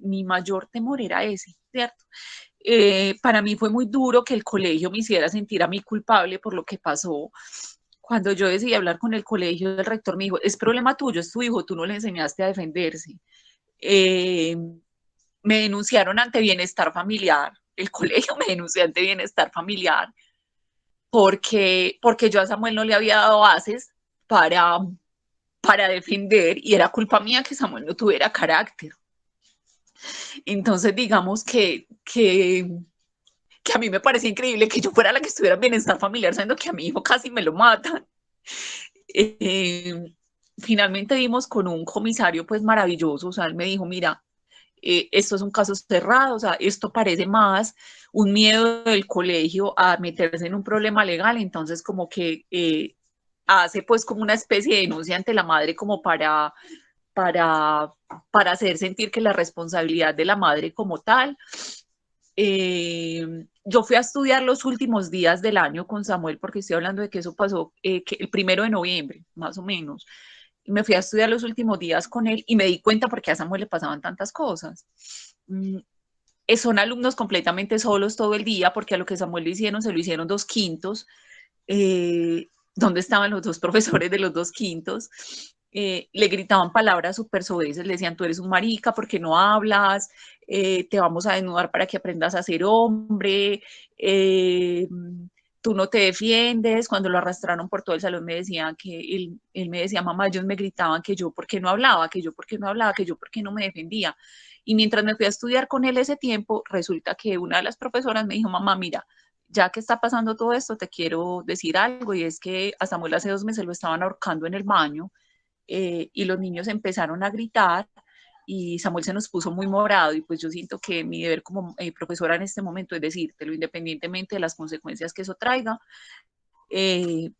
mi mayor temor era ese, ¿cierto? Para mí fue muy duro que el colegio me hiciera sentir a mí culpable por lo que pasó. Cuando yo decidí hablar con el colegio, el rector me dijo, es problema tuyo, es tu hijo, tú no le enseñaste a defenderse. Me denunciaron ante Bienestar Familiar, el colegio me denunció ante Bienestar Familiar, porque yo a Samuel no le había dado bases para defender, y era culpa mía que Samuel no tuviera carácter. Entonces, digamos que a mí me parece increíble que yo fuera la que estuviera en Bienestar Familiar, sabiendo que a mi hijo casi me lo matan. Finalmente dimos con un comisario pues maravilloso. O sea, él me dijo, mira, esto es un caso cerrado, o sea, esto parece más un miedo del colegio a meterse en un problema legal. Entonces como que hace pues como una especie de denuncia ante la madre como para hacer sentir que la responsabilidad de la madre como tal. Yo fui a estudiar los últimos días del año con Samuel, porque estoy hablando de que eso pasó que el 1 de noviembre, más o menos. me fui a estudiar los últimos días con él y me di cuenta porque a Samuel le pasaban tantas cosas. Son alumnos completamente solos todo el día, porque a lo que Samuel le hicieron, se lo hicieron 2 quintos. ¿Dónde estaban los 2 profesores de los 2 quintos? Le gritaban palabras súper soeces, le decían, tú eres un marica, ¿por qué no hablas? Te vamos a desnudar para que aprendas a ser hombre, tú no te defiendes. Cuando lo arrastraron por todo el salón me decían que él me decía, mamá, ellos me gritaban que yo por qué no hablaba, que yo por qué no hablaba, que yo por qué no me defendía. Y mientras me fui a estudiar con él ese tiempo, resulta que una de las profesoras me dijo, mamá, mira, ya que está pasando todo esto, te quiero decir algo, y es que a Samuel hace 2 meses lo estaban ahorcando en el baño, y los niños empezaron a gritar y Samuel se nos puso muy morado, y pues yo siento que mi deber como profesora en este momento es decírtelo, independientemente de las consecuencias que eso traiga. Le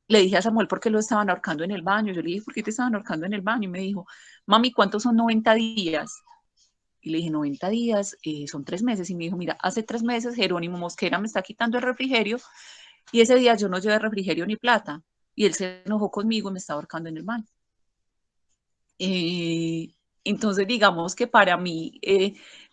dije a Samuel por qué lo estaban ahorcando en el baño. Yo le dije, ¿por qué te estaban ahorcando en el baño? Y me dijo, mami, ¿cuántos son 90 días? Y le dije, 90 días, son 3 meses. Y me dijo, mira, hace 3 meses Jerónimo Mosquera me está quitando el refrigerio, y ese día yo no llevé refrigerio ni plata. Y él se enojó conmigo y me está ahorcando en el baño. Entonces, digamos que para mí,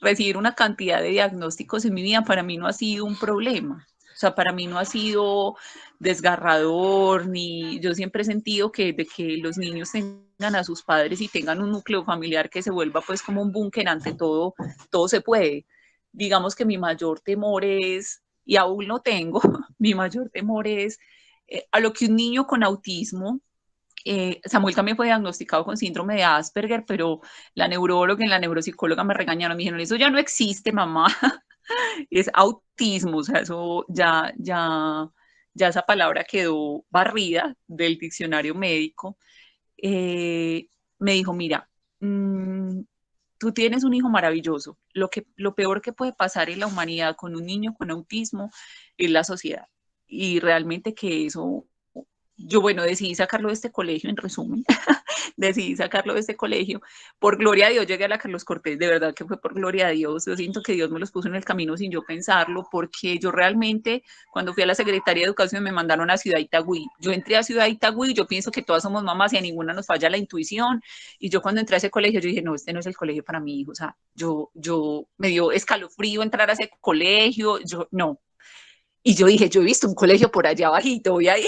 recibir una cantidad de diagnósticos en mi vida, para mí no ha sido un problema. O sea, para mí no ha sido desgarrador, ni yo siempre he sentido que de que los niños tengan a sus padres y tengan un núcleo familiar que se vuelva pues como un búnker ante todo, todo se puede. Digamos que mi mayor temor es, y aún lo tengo, mi mayor temor es a lo que un niño con autismo, Samuel también fue diagnosticado con síndrome de Asperger, pero la neuróloga y la neuropsicóloga me regañaron, me dijeron, eso ya no existe, mamá, es autismo, o sea, eso ya esa palabra quedó barrida del diccionario médico. Me dijo, mira, tú tienes un hijo maravilloso, lo peor que puede pasar en la humanidad con un niño con autismo es la sociedad, y realmente que eso, yo, bueno, decidí sacarlo de este colegio, en resumen, decidí sacarlo de este colegio. Por gloria a Dios llegué a la Carlos Cortés, de verdad que fue por gloria a Dios. Yo siento que Dios me los puso en el camino sin yo pensarlo, porque yo realmente, cuando fui a la Secretaría de Educación, me mandaron a Ciudad Itagüí. Yo entré a Ciudad Itagüí, yo pienso que todas somos mamás y a ninguna nos falla la intuición. Y yo cuando entré a ese colegio, yo dije, no, este no es el colegio para mi hijo. O sea, yo me dio escalofrío entrar a ese colegio, yo no. Y yo dije, yo he visto un colegio por allá abajito, voy ahí.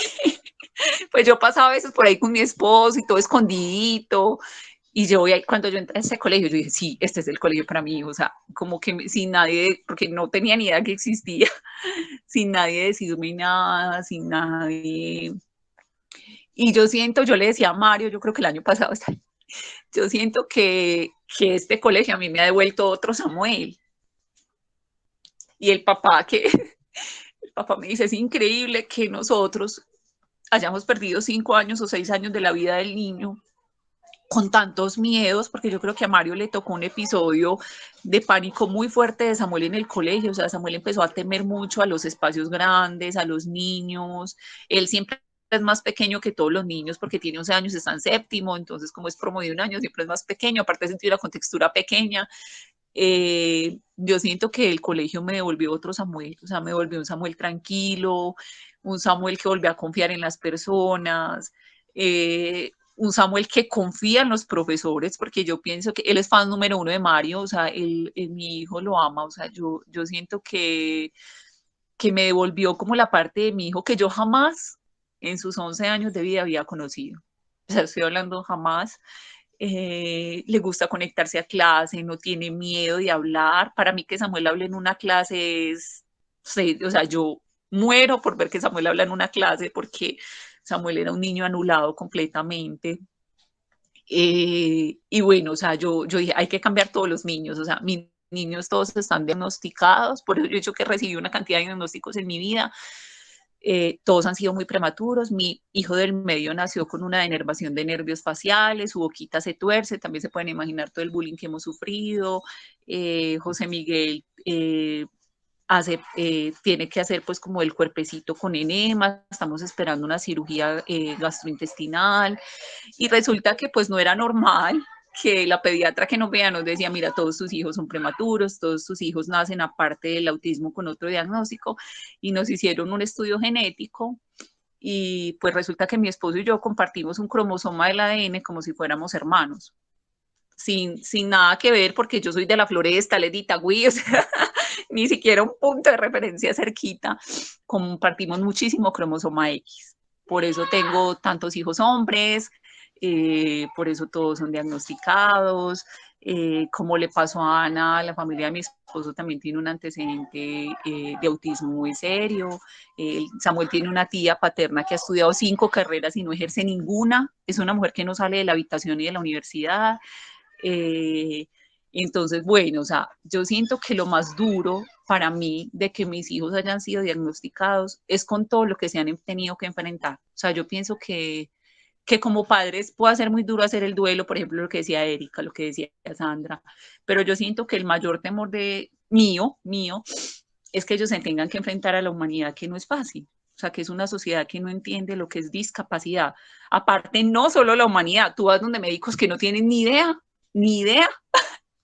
Pues yo pasaba a veces por ahí con mi esposo y todo escondidito, y yo voy ahí, cuando yo entré a ese colegio, yo dije, sí, este es el colegio para mí, o sea, como que sin nadie, porque no tenía ni idea que existía, sin nadie decirme nada, sin nadie. Y yo siento, yo le decía a Mario, yo creo que el año pasado, yo siento que este colegio a mí me ha devuelto otro Samuel. Y el papá el papá me dice, es increíble que nosotros hayamos perdido 5 años o 6 años de la vida del niño con tantos miedos, porque yo creo que a Mario le tocó un episodio de pánico muy fuerte de Samuel en el colegio. O sea, Samuel empezó a temer mucho a los espacios grandes, a los niños. Él siempre es más pequeño que todos los niños porque tiene 11 años, está en séptimo, entonces como es promo de 1 año, siempre es más pequeño, aparte de sentir la contextura pequeña. Yo siento que el colegio me devolvió otro Samuel, o sea, me devolvió un Samuel tranquilo, un Samuel que volvió a confiar en las personas, un Samuel que confía en los profesores, porque yo pienso que él es fan número 1 de Mario, o sea, mi hijo lo ama, o sea, yo siento que me devolvió como la parte de mi hijo que yo jamás en sus 11 años de vida había conocido. O sea, estoy hablando jamás. Le gusta conectarse a clase, no tiene miedo de hablar. Para mí que Samuel hable en una clase es, o sea, yo muero por ver que Samuel habla en una clase, porque Samuel era un niño anulado completamente. Y bueno, o sea, yo dije, hay que cambiar todos los niños, o sea, mis niños todos están diagnosticados, por eso yo he dicho que recibí una cantidad de diagnósticos en mi vida. Todos han sido muy prematuros. Mi hijo del medio nació con una denervación de nervios faciales, su boquita se tuerce, también se pueden imaginar todo el bullying que hemos sufrido. José Miguel tiene que hacer pues como el cuerpecito con enema, estamos esperando una cirugía gastrointestinal, y resulta que pues no era normal, que la pediatra que nos veía nos decía, mira, todos tus hijos son prematuros, todos tus hijos nacen aparte del autismo con otro diagnóstico, y nos hicieron un estudio genético y pues resulta que mi esposo y yo compartimos un cromosoma del ADN como si fuéramos hermanos, sin nada que ver, porque yo soy de la Floresta, de Itagüí, o sea, ni siquiera un punto de referencia cerquita, compartimos muchísimo cromosoma X. Por eso tengo tantos hijos hombres, por eso todos son diagnosticados. Como le pasó a Ana, la familia de mi esposo también tiene un antecedente de autismo muy serio. Samuel tiene una tía paterna que ha estudiado 5 carreras y no ejerce ninguna. Es una mujer que no sale de la habitación y de la universidad. Entonces, bueno, o sea, yo siento que lo más duro para mí de que mis hijos hayan sido diagnosticados es con todo lo que se han tenido que enfrentar. O sea, yo pienso que como padres puede ser muy duro hacer el duelo, por ejemplo, lo que decía Erika, lo que decía Sandra, pero yo siento que el mayor temor mío, es que ellos se tengan que enfrentar a la humanidad, que no es fácil. O sea, que es una sociedad que no entiende lo que es discapacidad. Aparte, no solo la humanidad, tú vas donde médicos que no tienen ni idea,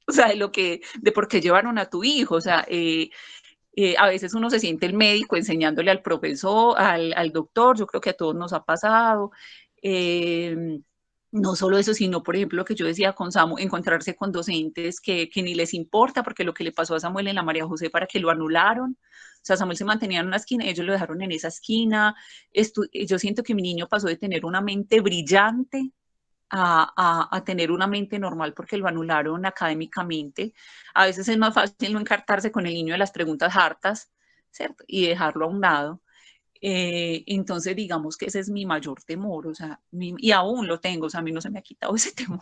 o sea, de por qué llevaron a tu hijo, o sea, a veces uno se siente el médico enseñándole al profesor, al doctor, yo creo que a todos nos ha pasado. No solo eso, sino, por ejemplo, lo que yo decía con Samu, encontrarse con docentes que ni les importa, porque lo que le pasó a Samuel en la María José para que lo anularon. O sea, Samuel se mantenía en una esquina, ellos lo dejaron en esa esquina. Yo siento que mi niño pasó de tener una mente brillante a tener una mente normal porque lo anularon académicamente. A veces es más fácil no encartarse con el niño de las preguntas hartas, ¿cierto? Y dejarlo a un lado. Entonces, digamos que ese es mi mayor temor, o sea, y aún lo tengo, o sea, a mí no se me ha quitado ese temor.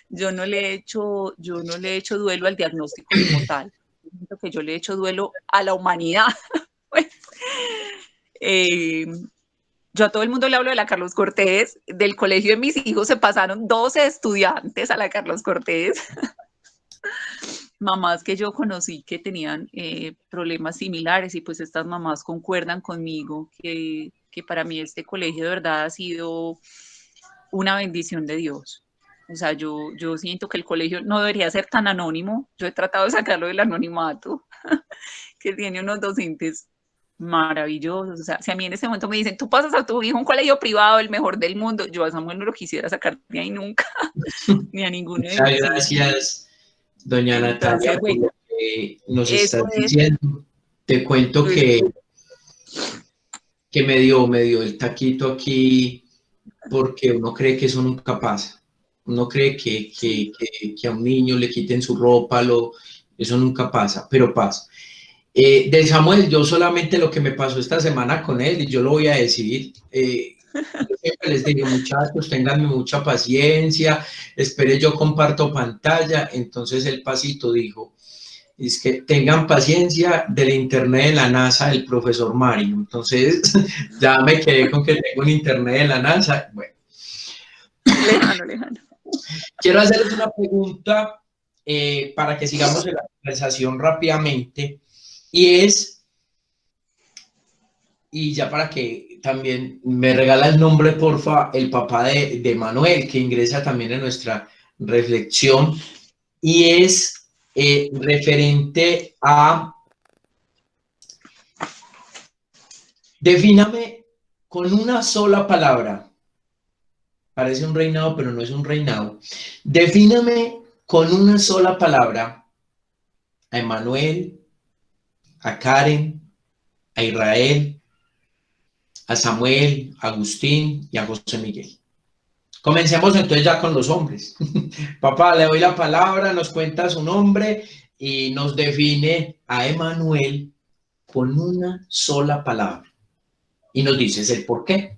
Yo no le he hecho duelo al diagnóstico como tal, siento que yo le he hecho duelo a la humanidad. Pues, yo a todo el mundo le hablo de la Carlos Cortés, del colegio de mis hijos se pasaron 12 estudiantes a la Carlos Cortés. Mamás que yo conocí que tenían problemas similares y pues estas mamás concuerdan conmigo que para mí este colegio de verdad ha sido una bendición de Dios. O sea, yo siento que el colegio no debería ser tan anónimo. Yo he tratado de sacarlo del anonimato, que tiene unos docentes maravillosos. O sea, si a mí en este momento me dicen, tú pasas a tu hijo a un colegio privado, el mejor del mundo, yo a Samuel no lo quisiera sacar de ahí nunca, ni a ninguno de Muchas gracias, doña Natalia, Entonces, bueno, por lo que nos eso estás es. diciendo. Te cuento que me dio el taquito aquí porque uno cree que eso nunca pasa. Uno cree que a un niño le quiten su ropa, eso nunca pasa, pero pasa. De Samuel, yo solamente lo que me pasó esta semana con él, y yo lo voy a decir, yo siempre les digo, muchachos, tengan mucha paciencia, espere, yo comparto pantalla. Entonces el pasito dijo, es que tengan paciencia del internet de la NASA del profesor Mario. Entonces ya me quedé con que tengo un internet de la NASA. Bueno. Lejano. Quiero hacerles una pregunta para que sigamos en la conversación rápidamente, y ya para que también me regala el nombre, porfa, el papá de Manuel, que ingresa también en nuestra reflexión, y es referente a, defíname con una sola palabra, parece un reinado, pero no es un reinado, defíname con una sola palabra a Emanuel, a Karen, a Israel, a Samuel, a Agustín y a José Miguel. Comencemos entonces ya con los hombres. Papá, le doy la palabra, nos cuenta su nombre y nos define a Emanuel con una sola palabra. Y nos dices el por qué.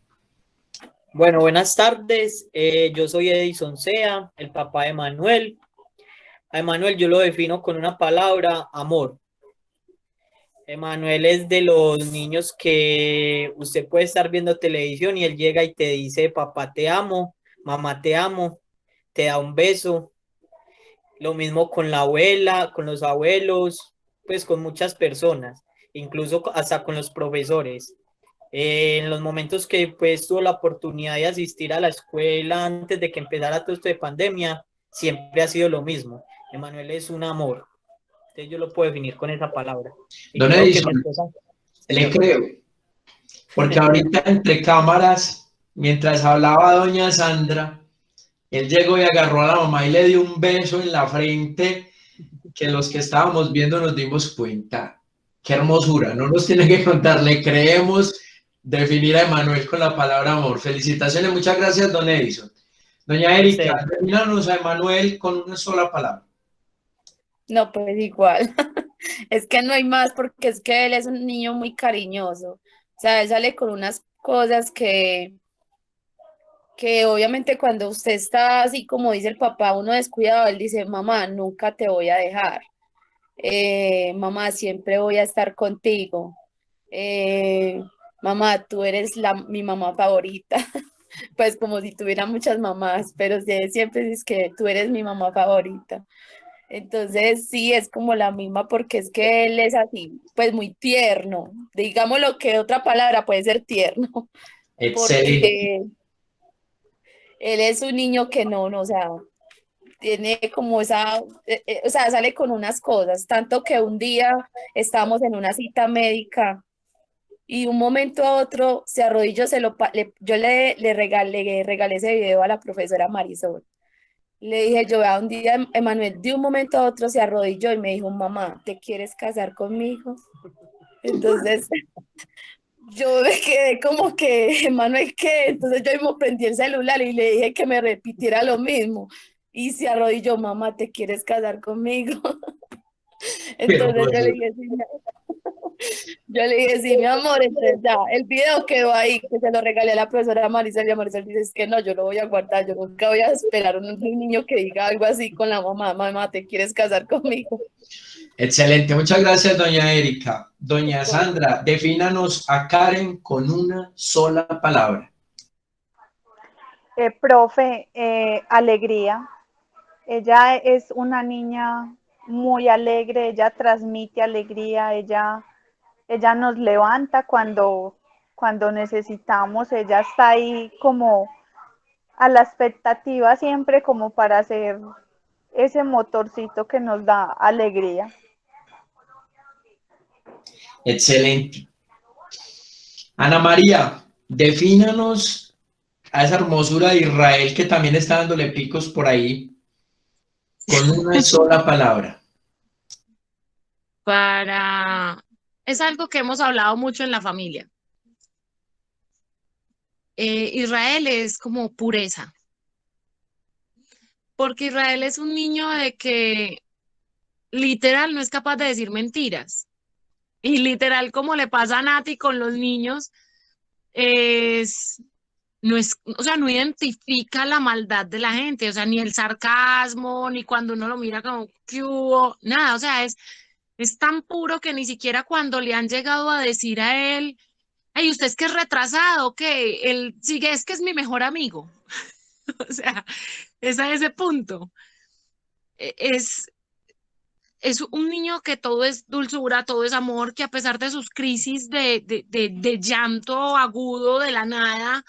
Bueno, buenas tardes. Yo soy Edison Sea, el papá de Emanuel. A Emanuel yo lo defino con una palabra: amor. Emanuel es de los niños que usted puede estar viendo televisión y él llega y te dice, papá te amo, mamá te amo, te da un beso. Lo mismo con la abuela, con los abuelos, pues con muchas personas, incluso hasta con los profesores. En los momentos que pues tuvo la oportunidad de asistir a la escuela antes de que empezara todo esto de pandemia, siempre ha sido lo mismo. Emanuel es un amor. Entonces yo lo puedo definir con esa palabra. Don Edison, le creo. porque ahorita entre cámaras, mientras hablaba doña Sandra, él llegó y agarró a la mamá y le dio un beso en la frente, que los que estábamos viendo nos dimos cuenta. Qué hermosura, no nos tiene que contar, le creemos definir a Emanuel con la palabra amor. Felicitaciones, muchas gracias, don Edison. Doña Erika, Sí. termínanos a Emanuel con una sola palabra. No, pues igual. Es que no hay más porque es que él es un niño muy cariñoso. O sea, él sale con unas cosas que obviamente cuando usted está así como dice el papá, uno descuidado, él dice, mamá, nunca te voy a dejar. Mamá, siempre voy a estar contigo. Eh, Mamá, tú eres mi mamá favorita. Pues como si tuviera muchas mamás, pero siempre dices que tú eres mi mamá favorita. Entonces sí, es como la misma porque es que él es así, pues muy tierno. Digamos lo que otra palabra puede ser tierno, Excelente. porque él es un niño que no, o sea, tiene como esa, o sea, sale con unas cosas, tanto que un día estábamos en una cita médica y un momento a otro se arrodilló, yo le regalé ese video a la profesora Marisol. Le dije, yo vea un día, Emanuel, de un momento a otro se arrodilló y me dijo, mamá, ¿te quieres casar conmigo? Entonces, yo me quedé como que, Emanuel, ¿qué? Entonces yo mismo prendí el celular y le dije que me repitiera lo mismo. Y se arrodilló, mamá, ¿te quieres casar conmigo? Qué Entonces yo le hermosura. dije, sí, yo le dije, sí, mi amor, entonces ya, el video quedó ahí, que se lo regalé a la profesora Maricel, y a Maricel dice, es que no, yo lo voy a guardar, yo nunca voy a esperar un niño que diga algo así con la mamá, mamá, ¿te quieres casar conmigo? Excelente, muchas gracias, doña Erika. Doña Sandra, defínanos a Karen con una sola palabra. Profe, alegría. Ella es una niña muy alegre, ella transmite alegría, ella nos levanta cuando necesitamos, ella está ahí como a la expectativa siempre como para hacer ese motorcito que nos da alegría. Excelente. Ana María, defínanos a esa hermosura de Israel que también está dándole picos por ahí con una sola palabra. Es algo que hemos hablado mucho en la familia. Israel es como pureza, porque Israel es un niño de que literal no es capaz de decir mentiras. Y literal, como le pasa a Nati con los niños, es, no es, o sea, no identifica la maldad de la gente, o sea, ni el sarcasmo, ni cuando uno lo mira como, ¿qué hubo? Nada, o sea, es tan puro que ni siquiera cuando le han llegado a decir a él, ay, usted es que es retrasado, que él sigue, es que es mi mejor amigo. O sea, es a ese punto. Es, es un niño que todo es dulzura, todo es amor, que a pesar de sus crisis de llanto agudo de la nada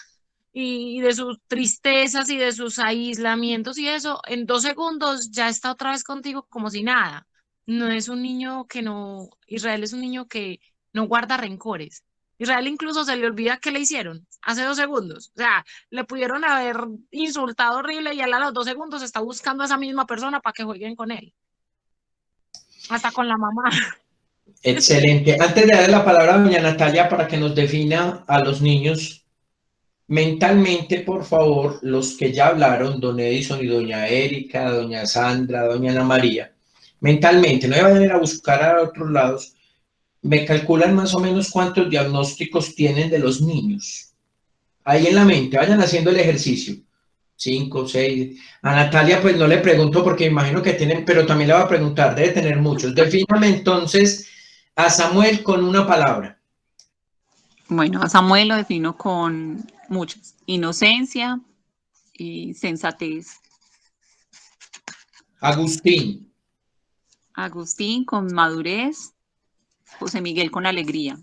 y de sus tristezas y de sus aislamientos y eso, en 2 segundos ya está otra vez contigo como si nada. No es un niño que no, Israel es un niño que no guarda rencores. Israel incluso se le olvida qué le hicieron hace 2 segundos. O sea, le pudieron haber insultado horrible y él a los 2 segundos está buscando a esa misma persona para que jueguen con él. Hasta con la mamá. Excelente. Antes de darle la palabra a doña Natalia para que nos defina a los niños, mentalmente, por favor, los que ya hablaron, don Edison y doña Erika, doña Sandra, doña Ana María, mentalmente, no vayan a ir a buscar a otros lados, me calculan más o menos cuántos diagnósticos tienen de los niños. Ahí en la mente, vayan haciendo el ejercicio. 5, 6. A Natalia, pues no le pregunto porque imagino que tienen, pero también le voy a preguntar, debe tener muchos. Defíname entonces a Samuel con una palabra. Bueno, a Samuel lo defino con muchas. Inocencia y sensatez. Agustín. Agustín con madurez. José Miguel con alegría.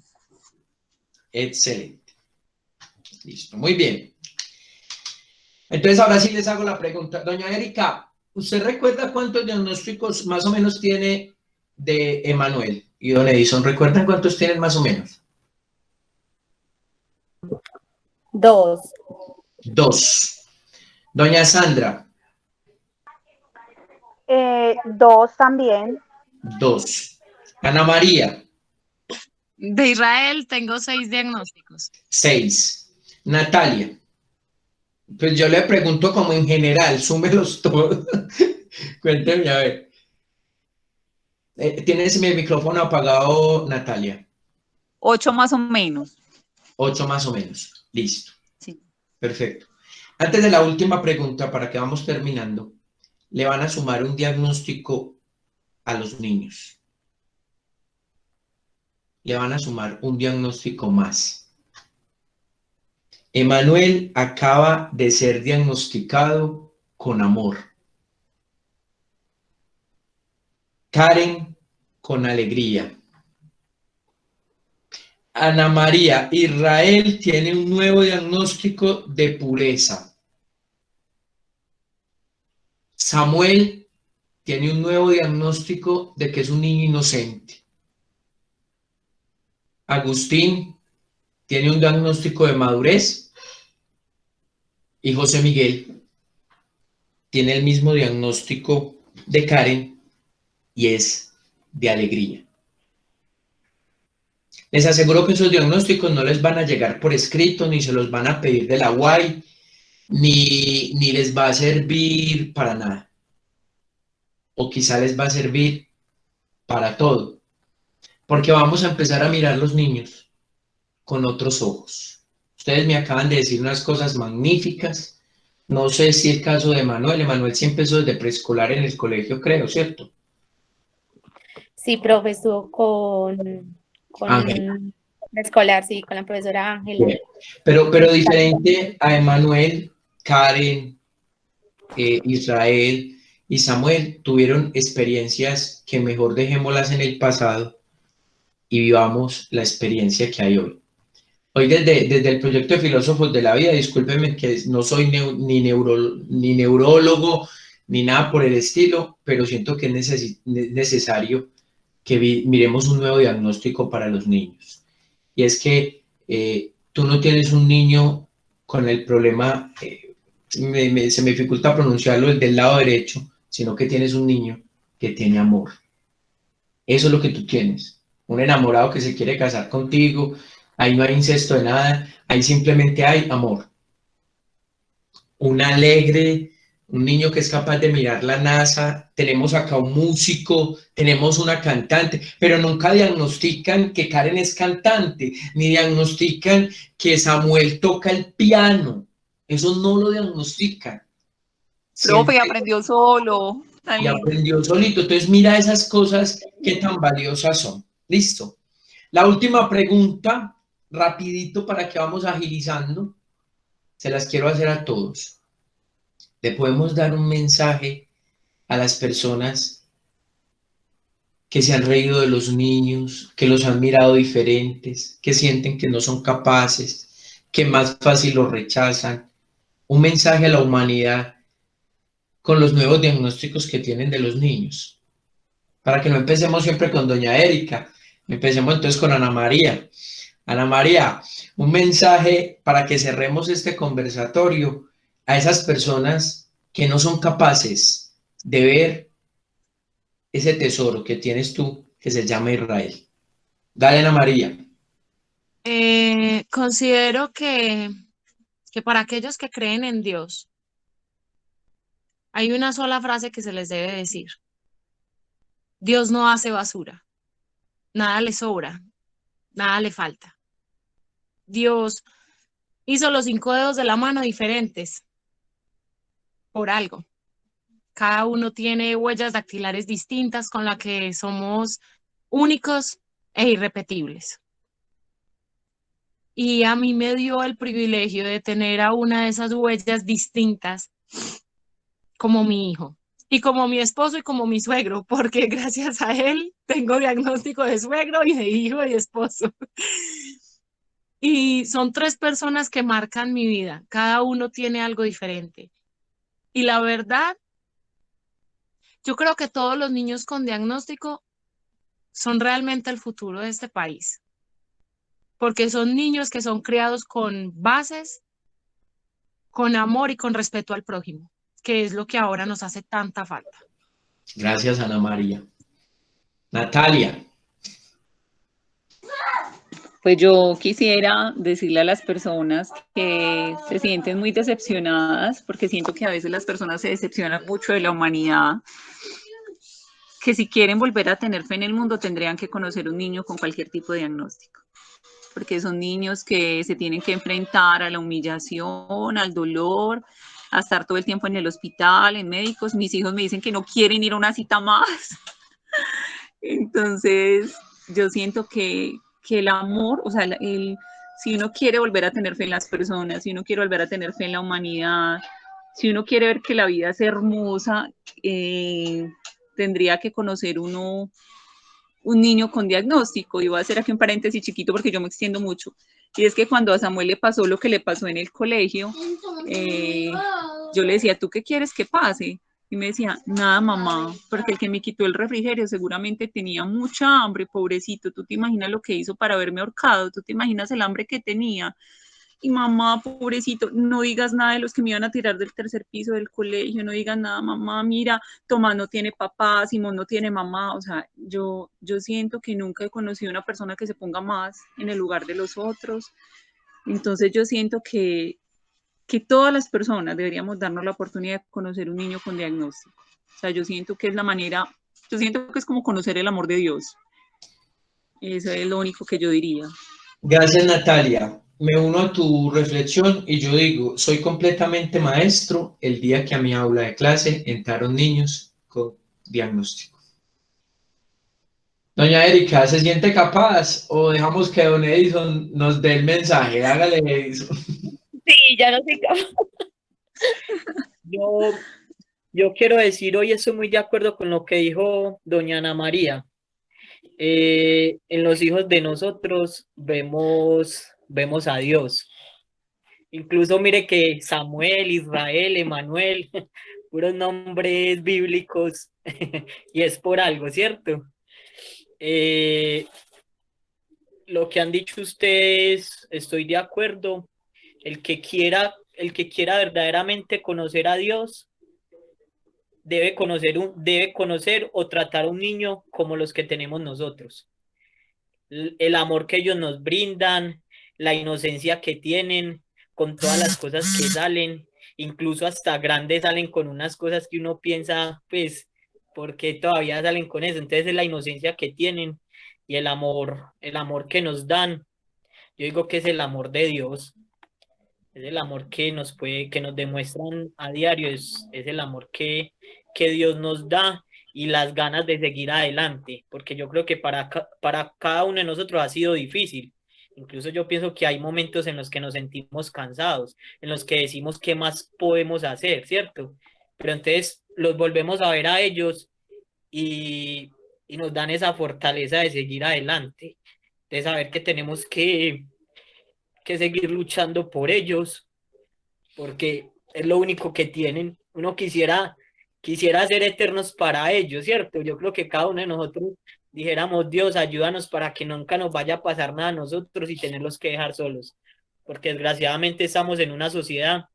Excelente. Listo, muy bien. Entonces ahora sí les hago la pregunta. Doña Erika, ¿usted recuerda cuántos diagnósticos más o menos tiene de Emanuel? Y don Edison, ¿recuerdan cuántos tienen más o menos? 2. 2. Doña Sandra, 2 también. 2. Ana María, De Israel tengo 6 diagnósticos. 6. Natalia, pues yo le pregunto como en general, súmelos todos. Cuénteme, a ver. ¿Tienes mi micrófono apagado, Natalia? 8 más o menos. 8 más o menos. Listo. Sí. Perfecto. Antes de la última pregunta, para que vamos terminando, le van a sumar un diagnóstico a los niños. Le van a sumar un diagnóstico más. Emanuel acaba de ser diagnosticado con amor. Karen con alegría. Ana María Israel tiene un nuevo diagnóstico de pureza. Samuel tiene un nuevo diagnóstico de que es un niño inocente. Agustín tiene un diagnóstico de madurez. Y José Miguel tiene el mismo diagnóstico de Karen y es de alegría. Les aseguro que esos diagnósticos no les van a llegar por escrito, ni se los van a pedir de la UAI, ni les va a servir para nada. O quizá les va a servir para todo. Porque vamos a empezar a mirar los niños con otros ojos. Ustedes me acaban de decir unas cosas magníficas. No sé si el caso de Manuel. Emanuel sí empezó desde preescolar en el colegio, creo, ¿cierto? Sí, profe, estuvo con Ángel. escolar, sí, con la profesora Ángela. Bien. Pero diferente a Emanuel, Karen, Israel y Samuel tuvieron experiencias que mejor dejémoslas en el pasado y vivamos la experiencia que hay hoy. Hoy desde el proyecto de Filósofos de la Vida, discúlpenme que no soy ni neurólogo ni nada por el estilo, pero siento que es necesario que miremos un nuevo diagnóstico para los niños. Y es que tú no tienes un niño con el problema, se me dificulta pronunciarlo, el del lado derecho, sino que tienes un niño que tiene amor. Eso es lo que tú tienes. Un enamorado que se quiere casar contigo, ahí no hay incesto de nada, ahí simplemente hay amor. Un alegre, un niño que es capaz de mirar la NASA, tenemos acá un músico, tenemos una cantante, pero nunca diagnostican que Karen es cantante, ni diagnostican que Samuel toca el piano, eso no lo diagnostican. Profe, Siempre aprendió solo. Tan y lindo. aprendió solito, entonces mira esas cosas que tan valiosas son. Listo. La última pregunta, rapidito para que vamos agilizando, se las quiero hacer a todos. Le podemos dar un mensaje a las personas que se han reído de los niños, que los han mirado diferentes, que sienten que no son capaces, que más fácil los rechazan. Un mensaje a la humanidad con los nuevos diagnósticos que tienen de los niños. Para que no empecemos siempre con doña Erika, empecemos entonces con Ana María. Ana María, un mensaje para que cerremos este conversatorio a esas personas que no son capaces de ver ese tesoro que tienes tú, que se llama Israel. Dale, Ana María. Considero que para aquellos que creen en Dios, hay una sola frase que se les debe decir. Dios no hace basura, nada le sobra, nada le falta. Dios hizo los 5 dedos de la mano diferentes por algo. Cada uno tiene huellas dactilares distintas con las que somos únicos e irrepetibles. Y a mí me dio el privilegio de tener a una de esas huellas distintas como mi hijo y como mi esposo y como mi suegro, porque gracias a él tengo diagnóstico de suegro y de hijo y esposo. Y son 3 personas que marcan mi vida, cada uno tiene algo diferente. Y la verdad, yo creo que todos los niños con diagnóstico son realmente el futuro de este país, porque son niños que son criados con bases con amor y con respeto al prójimo, que es lo que ahora nos hace tanta falta. Gracias, Ana María. Natalia. Pues yo quisiera decirle a las personas que se sienten muy decepcionadas, porque siento que a veces las personas se decepcionan mucho de la humanidad, que si quieren volver a tener fe en el mundo tendrían que conocer un niño con cualquier tipo de diagnóstico, porque son niños que se tienen que enfrentar a la humillación, al dolor, a estar todo el tiempo en el hospital, en médicos. Mis hijos me dicen que no quieren ir a una cita más. Entonces, yo siento que el amor, o sea, si uno quiere volver a tener fe en las personas, si uno quiere volver a tener fe en la humanidad, si uno quiere ver que la vida es hermosa, tendría que conocer uno un niño con diagnóstico. Y voy a hacer aquí un paréntesis chiquito porque yo me extiendo mucho. Y es que cuando a Samuel le pasó lo que le pasó en el colegio, yo le decía, ¿tú qué quieres que pase? Y me decía, nada, mamá, porque el que me quitó el refrigerio seguramente tenía mucha hambre, pobrecito. ¿Tú te imaginas lo que hizo para haberme ahorcado? ¿Tú te imaginas el hambre que tenía? Y mamá, pobrecito, no digas nada de los que me iban a tirar del tercer piso del colegio, no digas nada, mamá, mira, Tomás no tiene papá, Simón no tiene mamá. O sea, yo siento que nunca he conocido una persona que se ponga más en el lugar de los otros. Entonces yo siento que todas las personas deberíamos darnos la oportunidad de conocer un niño con diagnóstico. O sea, yo siento que es la manera, yo siento que es como conocer el amor de Dios. Eso es lo único que yo diría. Gracias, Natalia. Me uno a tu reflexión y yo digo, soy completamente maestro el día que a mi aula de clase entraron niños con diagnóstico. Doña Erika, ¿se siente capaz o dejamos que don Edison nos dé el mensaje? Hágale, Edison. Sí, ya no soy capaz. Yo quiero decir, hoy estoy muy de acuerdo con lo que dijo doña Ana María. En los hijos de nosotros vemos a Dios. Incluso mire que Samuel, Israel, Emanuel, puros nombres bíblicos, y es por algo, ¿cierto? Lo que han dicho ustedes, estoy de acuerdo. El que quiera verdaderamente conocer a Dios, debe conocer o tratar a un niño como los que tenemos nosotros. El amor que ellos nos brindan, la inocencia que tienen, con todas las cosas que salen, incluso hasta grandes salen con unas cosas que uno piensa, pues, ¿por qué todavía salen con eso? Entonces es la inocencia que tienen y el amor que nos dan. Yo digo que es el amor de Dios, es el amor que nos demuestran a diario, es el amor que Dios nos da y las ganas de seguir adelante, porque yo creo que para cada uno de nosotros ha sido difícil. Incluso yo pienso que hay momentos en los que nos sentimos cansados, en los que decimos qué más podemos hacer, ¿cierto? Pero entonces los volvemos a ver a ellos y nos dan esa fortaleza de seguir adelante, de saber que tenemos que seguir luchando por ellos, porque es lo único que tienen. Uno quisiera ser eternos para ellos, ¿cierto? Yo creo que cada uno de nosotros dijéramos, Dios, ayúdanos para que nunca nos vaya a pasar nada a nosotros y tenerlos que dejar solos, porque desgraciadamente estamos en una sociedad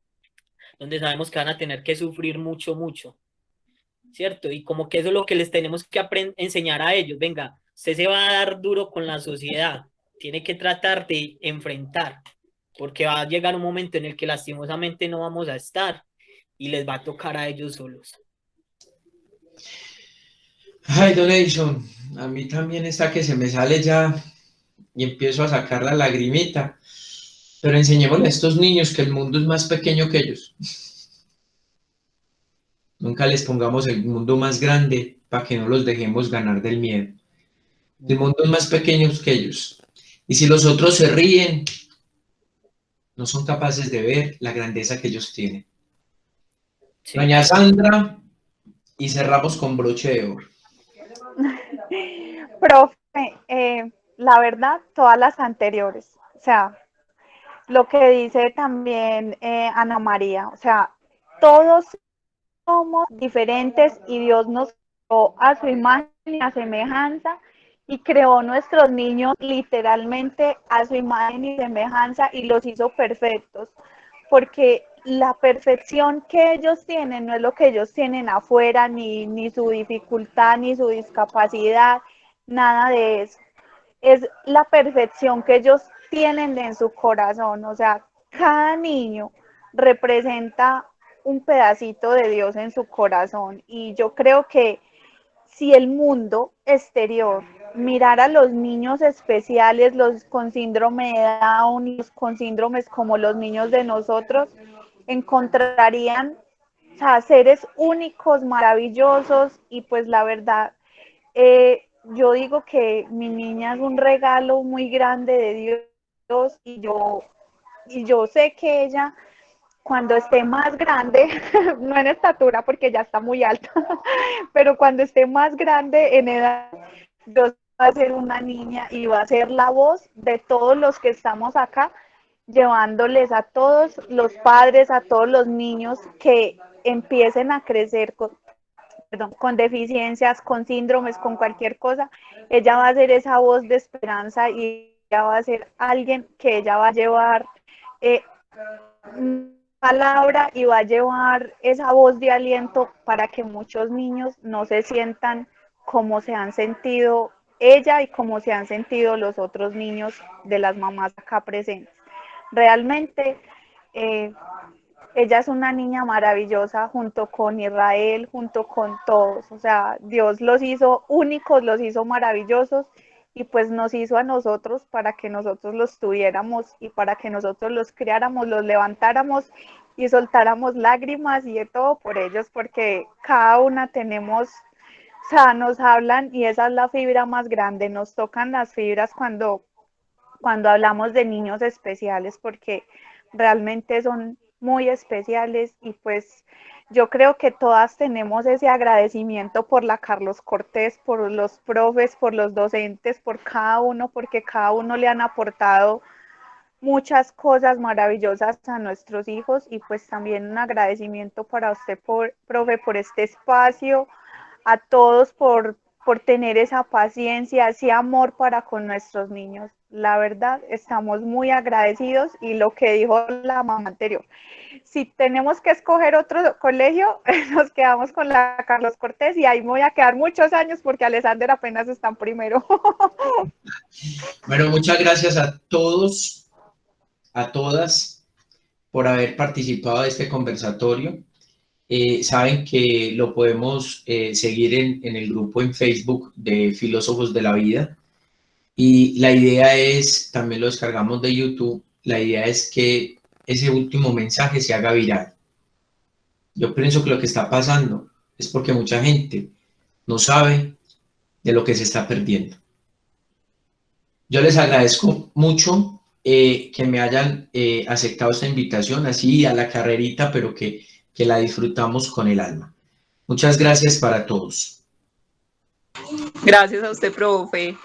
donde sabemos que van a tener que sufrir mucho, mucho, ¿cierto? Y como que eso es lo que les tenemos que enseñar a ellos. Venga, usted se va a dar duro con la sociedad, tiene que tratar de enfrentar, porque va a llegar un momento en el que lastimosamente no vamos a estar y les va a tocar a ellos solos. Ay, don Edison, a mí también está que se me sale ya y empiezo a sacar la lagrimita, pero enseñémosle a estos niños que el mundo es más pequeño que ellos. Nunca les pongamos el mundo más grande para que no los dejemos ganar del miedo. El mundo es más pequeño que ellos. Y si los otros se ríen, no son capaces de ver la grandeza que ellos tienen. Sí. Doña Sandra, y cerramos con broche de oro. Profe, la verdad, todas las anteriores. O sea, lo que dice también Ana María, o sea, todos somos diferentes y Dios nos creó a su imagen y a semejanza y creó nuestros niños literalmente a su imagen y semejanza y los hizo perfectos, porque la perfección que ellos tienen no es lo que ellos tienen afuera, ni su dificultad, ni su discapacidad, nada de eso. Es la perfección que ellos tienen en su corazón. O sea, cada niño representa un pedacito de Dios en su corazón. Y yo creo que si el mundo exterior mirara a los niños especiales, los con síndrome de Down, los con síndromes como los niños de nosotros, encontrarían, o sea, seres únicos, maravillosos, y pues la verdad, yo digo que mi niña es un regalo muy grande de Dios, y yo sé que ella, cuando esté más grande, no en estatura porque ya está muy alta, pero cuando esté más grande en edad, yo va a ser una niña y va a ser la voz de todos los que estamos acá, llevándoles a todos los padres, a todos los niños que empiecen a crecer con deficiencias, con síndromes, con cualquier cosa. Ella va a ser esa voz de esperanza y ella va a ser alguien que ella va a llevar palabra y va a llevar esa voz de aliento para que muchos niños no se sientan como se han sentido ella y como se han sentido los otros niños de las mamás acá presentes. Realmente ella es una niña maravillosa junto con Israel, junto con todos. O sea, Dios los hizo únicos, los hizo maravillosos, y pues nos hizo a nosotros para que nosotros los tuviéramos y para que nosotros los criáramos, los levantáramos y soltáramos lágrimas y de todo por ellos, porque cada una tenemos, o sea, nos hablan y esa es la fibra más grande, nos tocan las fibras cuando hablamos de niños especiales, porque realmente son muy especiales. Y pues yo creo que todas tenemos ese agradecimiento por la Carlos Cortés, por los profes, por los docentes, por cada uno, porque cada uno le han aportado muchas cosas maravillosas a nuestros hijos. Y pues también un agradecimiento para usted, profe, por este espacio, a todos por tener esa paciencia, ese amor para con nuestros niños. La verdad, estamos muy agradecidos, y lo que dijo la mamá anterior, si tenemos que escoger otro colegio, nos quedamos con la Carlos Cortés, y ahí me voy a quedar muchos años porque Alexander apenas está en primero. Bueno, muchas gracias a todos, a todas, por haber participado de este conversatorio. Saben que lo podemos seguir en el grupo en Facebook de Filósofos de la Vida, y la idea es, también lo descargamos de YouTube, la idea es que ese último mensaje se haga viral. Yo pienso que lo que está pasando es porque mucha gente no sabe de lo que se está perdiendo. Yo les agradezco mucho que me hayan aceptado esta invitación, así a la carrerita, pero que la disfrutamos con el alma. Muchas gracias para todos. Gracias a usted, profe.